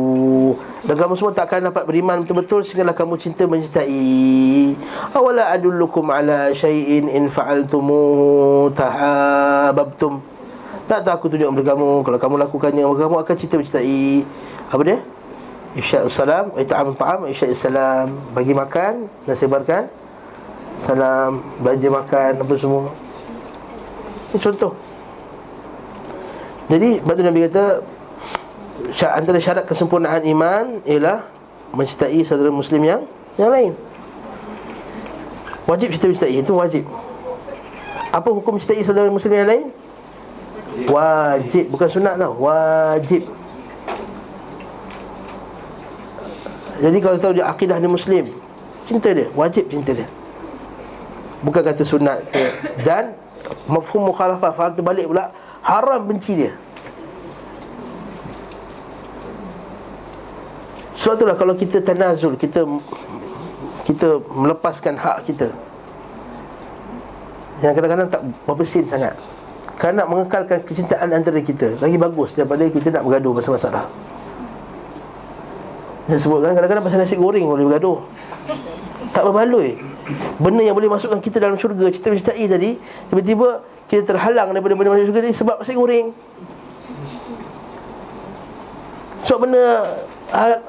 dan kamu semua tak akan dapat beriman betul-betul sehinggalah kamu cinta mencintai. Awala adullukum ala syai'in in fa'altumuhu tahabbtum, nak tak aku tunjuk kepada kamu, kalau kamu lakukannya, kamu akan mencintai apa dia? Ifsya'us salam, it'am ta'am, ifsya'us salam, bagi makan dan sebarkan salam, belanja makan, apa semua. Ini contoh. Jadi batu Nabi kata antara syarat kesempurnaan iman ialah mencintai saudara muslim yang lain. Wajib kita mencintai, itu wajib. Apa hukum mencintai saudara muslim yang lain? Wajib, bukan sunat tau, wajib. Jadi kalau tahu dia akidah dia muslim, cinta dia, wajib cinta dia. Bukan kata sunat ke. Dan mafhum mukhalafah, faham terbalik pula, haram benci dia. Sebab itulah kalau kita tanazul, kita melepaskan hak kita, yang kadang-kadang tak berpesin sangat, kerana nak mengekalkan kecintaan antara kita, lagi bagus daripada kita nak bergaduh pasal masalah. Saya sebutkan kadang-kadang pasal nasi goreng boleh bergaduh, tak berbaloi. Benda yang boleh masukkan kita dalam syurga, kita mencintai tadi, tiba-tiba kita terhalang daripada benda masuk syurga tadi sebab nasi goreng. Sebab benda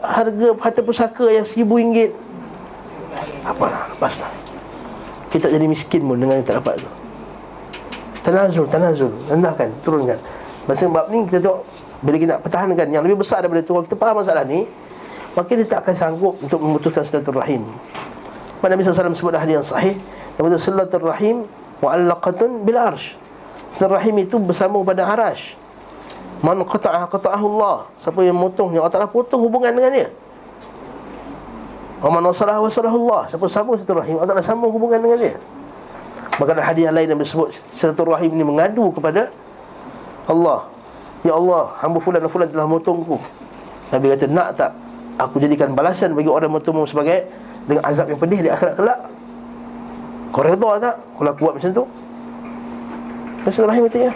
harga harta pusaka yang RM1,000, apalah, lepaslah. Kita tak jadi miskin pun dengan yang tak dapat tu. Tanazul, rendahkan, turunkan. Masa bab ni kita tengok, bila kita nak pertahankan yang lebih besar daripada tu, kalau kita faham masalah ni, maka dia tak akan sanggup untuk memutuskan silaturahim. Nabi SAW sebut hadis yang sahih, yang betul, silaturahim mu'allaqatun bil arsh. Silaturahim itu bersambung pada arasy. Man qata'aha qata'ahu Allah. Siapa yang memotongnya, Allah Ta'ala potong hubungan dengan dia. Wa man wasalaha wasalahu Allah. Siapa sambung silaturahim, Allah Ta'ala sambung hubungan dengan dia. Maka ada hadis lain yang disebut silaturahim ini mengadu kepada Allah. Ya Allah, hamba fulan dan fulan telah memotongku. Nabi kata, nak tak aku jadikan balasan bagi orang bertemu sebagai dengan azab yang pedih di akhirat kelak? Kau redha tak kalau aku buat macam tu? Silaturahim itu ya.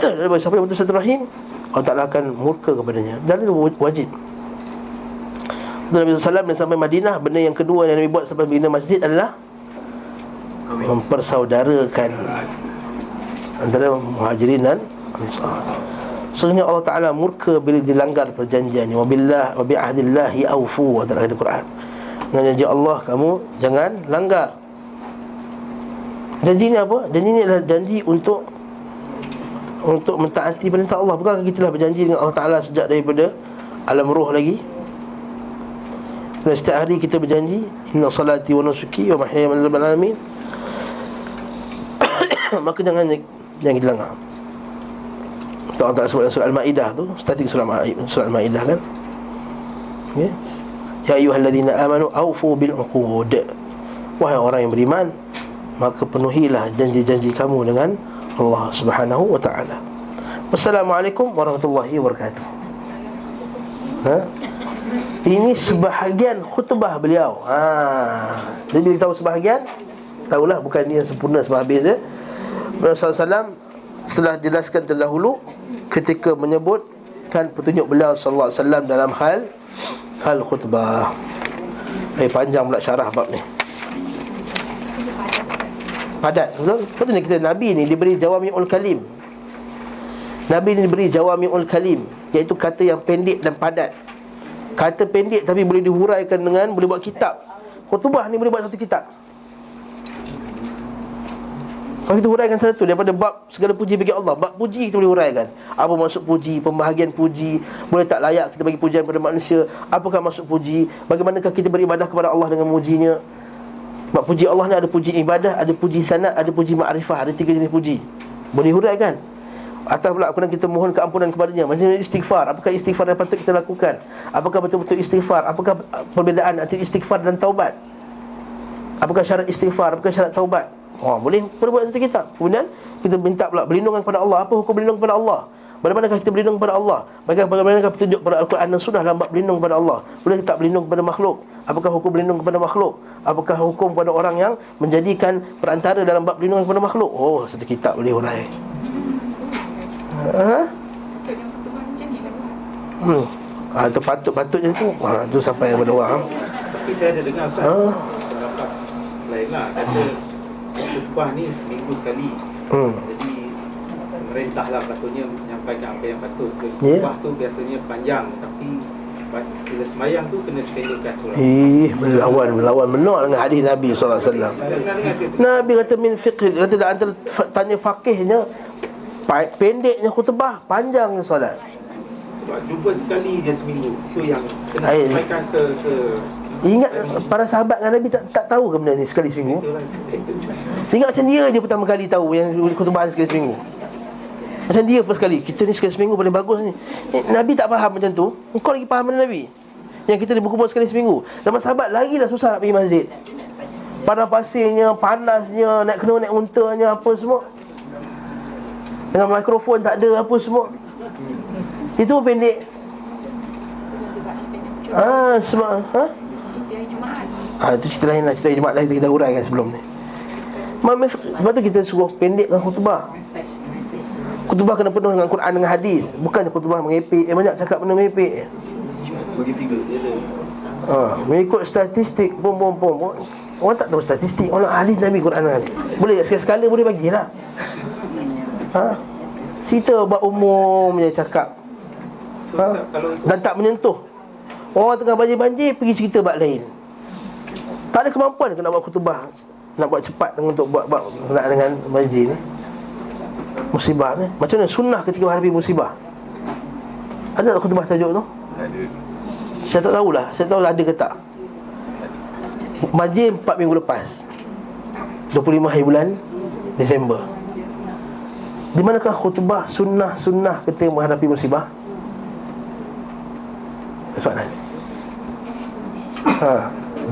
Bagi siapa yang betul silaturahim, Allah Ta'ala akan murka kepadanya. Dan itu wajib. Nabi SAW dan sampai Madinah, benda yang kedua yang Nabi buat sampai bina masjid adalah mempersaudarakan antara muhajirin dan ansar. Sesungguhnya Allah Ta'ala murka bila dilanggar perjanjian. Wa billah wa bi ahdillahi awfu, Allah Ta'ala kata Quran. Dengan janji Allah kamu jangan langgar. Janji ni apa? Janji ni adalah janji untuk mentaati perintah Allah. Bukankah kita telah berjanji dengan Allah Ta'ala sejak daripada alam roh lagi? Dan setiap hari kita berjanji, inna salati wa nusuki wa mahyaya lillahi rabbil alamin. Maka jangan dilanggar. Allah Ta'ala sebut dalam surah Al-Ma'idah tu, starting surah Al-Ma'idah kan, okay? Ya ayyuhalladzina amanu awfu bil uqud. Wahai orang yang beriman, maka penuhilah janji-janji kamu dengan Allah Subhanahu wa ta'ala. Wassalamualaikum warahmatullahi wabarakatuh. Ini sebahagian khutbah beliau. Jadi bila tahu sebahagian, tahulah bukan dia sempurna sebab habis dia. Rasulullah SAW setelah jelaskan terdahulu ketika menyebutkan petunjuk beliau sallallahu alaihi wasallam dalam hal khutbah. Panjang pula syarah bab ni. Padat, betul? Betul kita Nabi ni diberi jawami'ul kalim. Nabi ni diberi jawami'ul kalim, iaitu kata yang pendek dan padat. Kata pendek tapi boleh dihuraikan dengan, boleh buat kitab. Khutbah ni boleh buat satu kitab. Kalau kita huraikan satu daripada bab segala puji bagi Allah, bab puji kita boleh huraikan. Apa maksud puji, pembahagian puji, boleh tak layak kita bagi pujian kepada manusia, apakah maksud puji, bagaimanakah kita beribadah kepada Allah dengan mujinya. Bab puji Allah ni ada puji ibadah, ada puji sanad, ada puji ma'rifah, ada 3 jenis puji. Boleh huraikan. Atas pula kemudian kita mohon keampunan kepadanya. Macam istighfar, apakah istighfar yang patut kita lakukan, apakah betul-betul istighfar, apakah perbezaan antara istighfar dan taubat, apakah syarat istighfar, apakah syarat taubat. Boleh buat satu kitab. Kemudian kita minta pula berlindungan kepada Allah. Apa hukum berlindung kepada Allah? Bagaimanakah kita berlindung kepada Allah? Bagaimanakah petunjuk pada Al-Quran dan Sunnah dalam bab berlindung kepada Allah? Boleh kita tak berlindung kepada makhluk? Apakah hukum berlindung kepada makhluk? Apakah hukum kepada orang yang menjadikan perantara dalam bab berlindung kepada makhluk? Satu kitab boleh hurai. Itu patutnya tu. Tu sampai kepada orang. Tapi saya ada dengar Ustaz, pendapat lain lah, kata khutbah ni seminggu sekali. Jadi perintah lah patutnya menyampaikan apa yang patut. Ya. Khutbah tu biasanya panjang, tapi bila semayang tu kena pendekkan surah. Melawan benar dengan hadis Nabi SAW. Nabi kata min fiqh, kata antara tanya faqihnya pendeknya khutbah, panjangnya solat. Sebab jumpa sekali je seminggu. Tu yang kena Air. sampaikan Ingat para sahabat dengan Nabi tak tahu ke benda ni sekali seminggu? Ingat macam dia je pertama kali tahu yang khutbah sekali seminggu. Macam dia first kali, kita ni sekali seminggu paling bagus ni. Nabi tak faham macam tu. Engkau lagi faham dengan Nabi yang kita berkumpul sekali seminggu. Zaman sahabat lagi dah susah nak pergi masjid. Padang pasirnya, panasnya, naik untanya, apa semua. Dengan mikrofon tak ada, apa semua. Itu pun pendek. Sebab itu cerita lain lah. Cerita Jumaat lain kita dah uraikan sebelum ni. Sebab tu kita suruh pendekkan khutbah. Khutbah kena penuh dengan Quran dengan hadis. Bukan khutbah mengepek. Banyak cakap benda mengepek. Bagi figure dia Mengikut statistik pom. Orang tak tahu statistik. Orang hadis Nabi Quran dengan hadis. Boleh sekali-sekala boleh bagilah. Cerita buat umum je cakap. Dan tak menyentuh. Orang tengah banjir-banjir pergi cerita bab lain. Tak ada kemampuan nak buat khutbah, nak buat cepat untuk buat dengan banjir ni, musibah ni. Macam mana sunnah ketika menghadapi musibah? Ada tak khutbah tajuk tu? Ada. Saya tak tahulah. Saya tahu ada ke tak. Banjir 4 minggu lepas, 25 hari bulan Disember. Di manakah khutbah sunnah ketika menghadapi musibah? Soalan.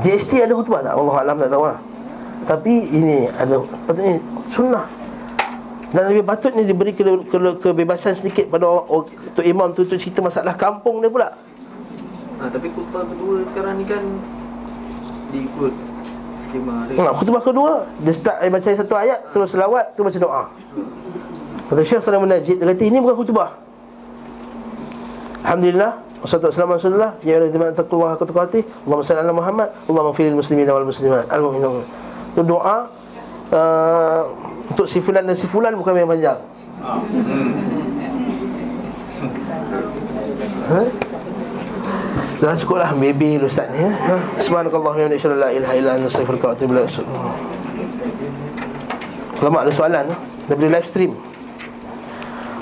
GST ada khutbah tak? Allah Alam, tak tahu lah. Tapi ini ada, patutnya sunnah. Dan lebih patutnya diberi kebebasan sedikit pada untuk imam tu untuk cerita masalah kampung dia pula. Tapi khutbah kedua sekarang ni kan diikut skema dia. Khutbah kedua dia start baca satu ayat, terus selawat, terus baca doa. Kata Syekh Salam Najib, dia kata ini bukan khutbah. Alhamdulillah, wassalatu wassalamu ala Rasulillah, ya ayyuhallazina amanu taqullaha haqqa tuqatih, Allahumma shalli ala Muhammad, Allahumma ighfir lil muslimina wal muslimat, al-mu'minin. Itu doa untuk si fulan dan si fulan, bukan yang panjang. Dah cukuplah baby ustaz ni ya. Subhanakallahumma wa bihamdika la ilaha illa anta astaghfiruka wa atubu ilaik. Lama ada soalan daripada live stream.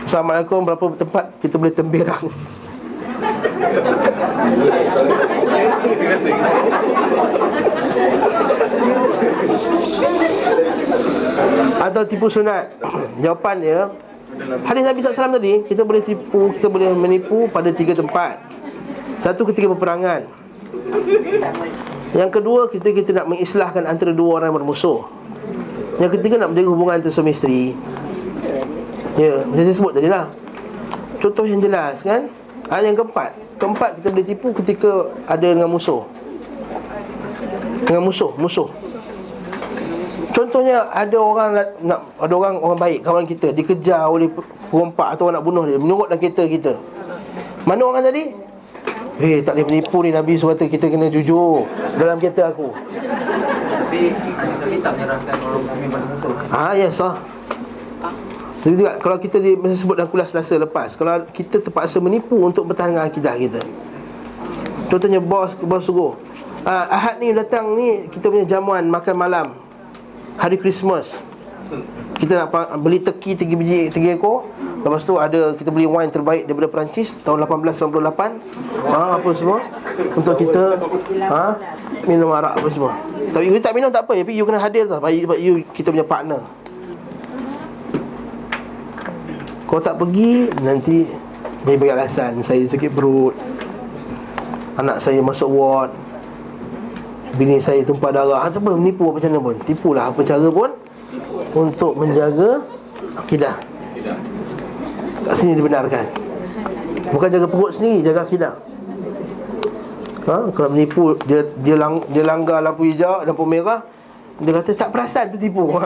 Assalamualaikum, berapa tempat kita boleh temberang? Atau tipu sunat? Jawapan dia, hadis Nabi SAW tadi, kita boleh menipu pada 3 tempat. Satu, ketika peperangan. Yang kedua, kita nak mengislahkan antara 2 orang yang bermusuh. Yang ketiga, nak menjaga hubungan antara suami isteri. Ya, macam saya sebut tadi lah. Contoh yang jelas kan. Yang keempat, kita boleh tipu ketika ada dengan musuh. Dengan musuh. Contohnya ada orang baik, kawan kita dikejar oleh perompak atau orang nak bunuh dia, menurut dalam kereta kita. Mana orang tadi? Tak boleh menipu ni, Nabi suruh kita kena jujur dalam kereta aku. Tapi Nabi tak menyerahkan orang mukmin pada musuh. Yes lah. Jadi juga kalau kita masa sebut dalam kuliah Selasa lepas, kalau kita terpaksa menipu untuk bertahan dengan akidah kita. Contohnya bos suruh, Ahad ni datang ni kita punya jamuan makan malam hari Christmas. Kita nak beli teki 3 biji, 3 ekor. Lepas tu kita beli wine terbaik daripada Perancis tahun 1898. Apa semua untuk kita minum arak apa semua. Tapi you tak minum tak apa, tapi you kena hadir tau. Sebab you kita punya partner. Kau tak pergi, nanti dia bagi alasan, saya sakit perut, anak saya masuk ward, bini saya tumpah darah. Tak apa, menipu apa macam mana pun. Tipulah apa cara pun untuk menjaga akidah. Kat sini dibenarkan. Bukan jaga perut sendiri, jaga akidah. Kalau menipu, dia langgar lampu hijau, lampu merah, dia kata tak perasan tu tipu.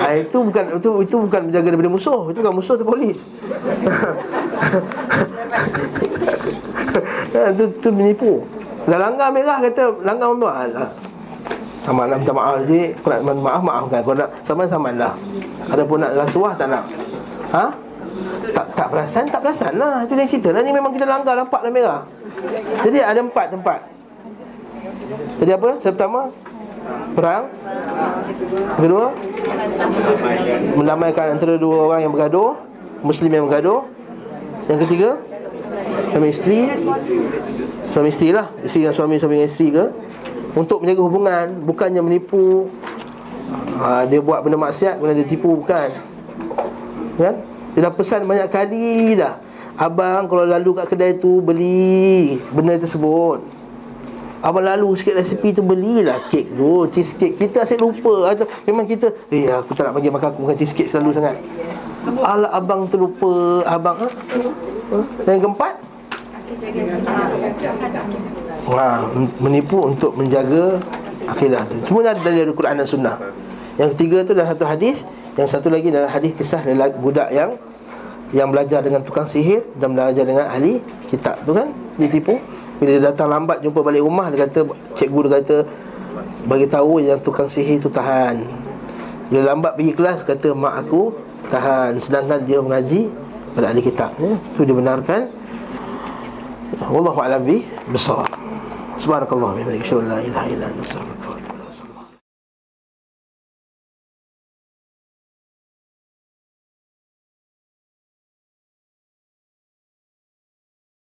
Itu bukan menjaga daripada musuh. Itu bukan musuh, tu polis. Itu menipu. Dah langgar merah, kata langgar untuk sama nak minta maaf je. Kau nak minta maaf, maafkan. Kau nak saman lah. Ada pun nak rasuah, tak nak. Ha? Tak perasan lah. Itu yang cerita lah. Ni memang kita langgar, nampak dah merah. Jadi ada 4 tempat. Jadi apa? Pertama, perang. Kedua, mendamaikan antara dua orang yang bergaduh, Muslim yang bergaduh. Yang ketiga, suami isteri lah, isteri dengan suami dengan isteri ke, untuk menjaga hubungan, bukannya menipu. Dia buat benda maksiat, benda dia tipu, bukan. Kan? Dia dah pesan banyak kali dah, abang kalau lalu kat kedai tu beli benda tersebut. Abang lalu sikit resipi tu, belilah kek tu, cheesecake. Kita asyik lupa. Atau memang kita, aku tak nak bagi makan, aku makan cheesecake selalu sangat. Alah, abang terlupa. Abang yang keempat, menipu untuk menjaga akidah tu. Semua ada dari Al-Quran dan Sunnah. Yang ketiga tu adalah satu hadis. Yang satu lagi adalah hadis kisah budak yang belajar dengan tukang sihir dan belajar dengan ahli kitab tu kan, ditipu. Bila dia datang lambat jumpa balik rumah, dia kata, cikgu dia kata, bagi tahu yang tukang sihir tu tahan. Bila lambat pergi kelas, kata mak aku tahan, sedangkan dia mengaji pada ahli kitab. Itu dibenarkan. Wallahu a'lam bishawab. Subhanakallah wa bihamdika, asyhadu an la ilaha illa anta, astaghfiruka.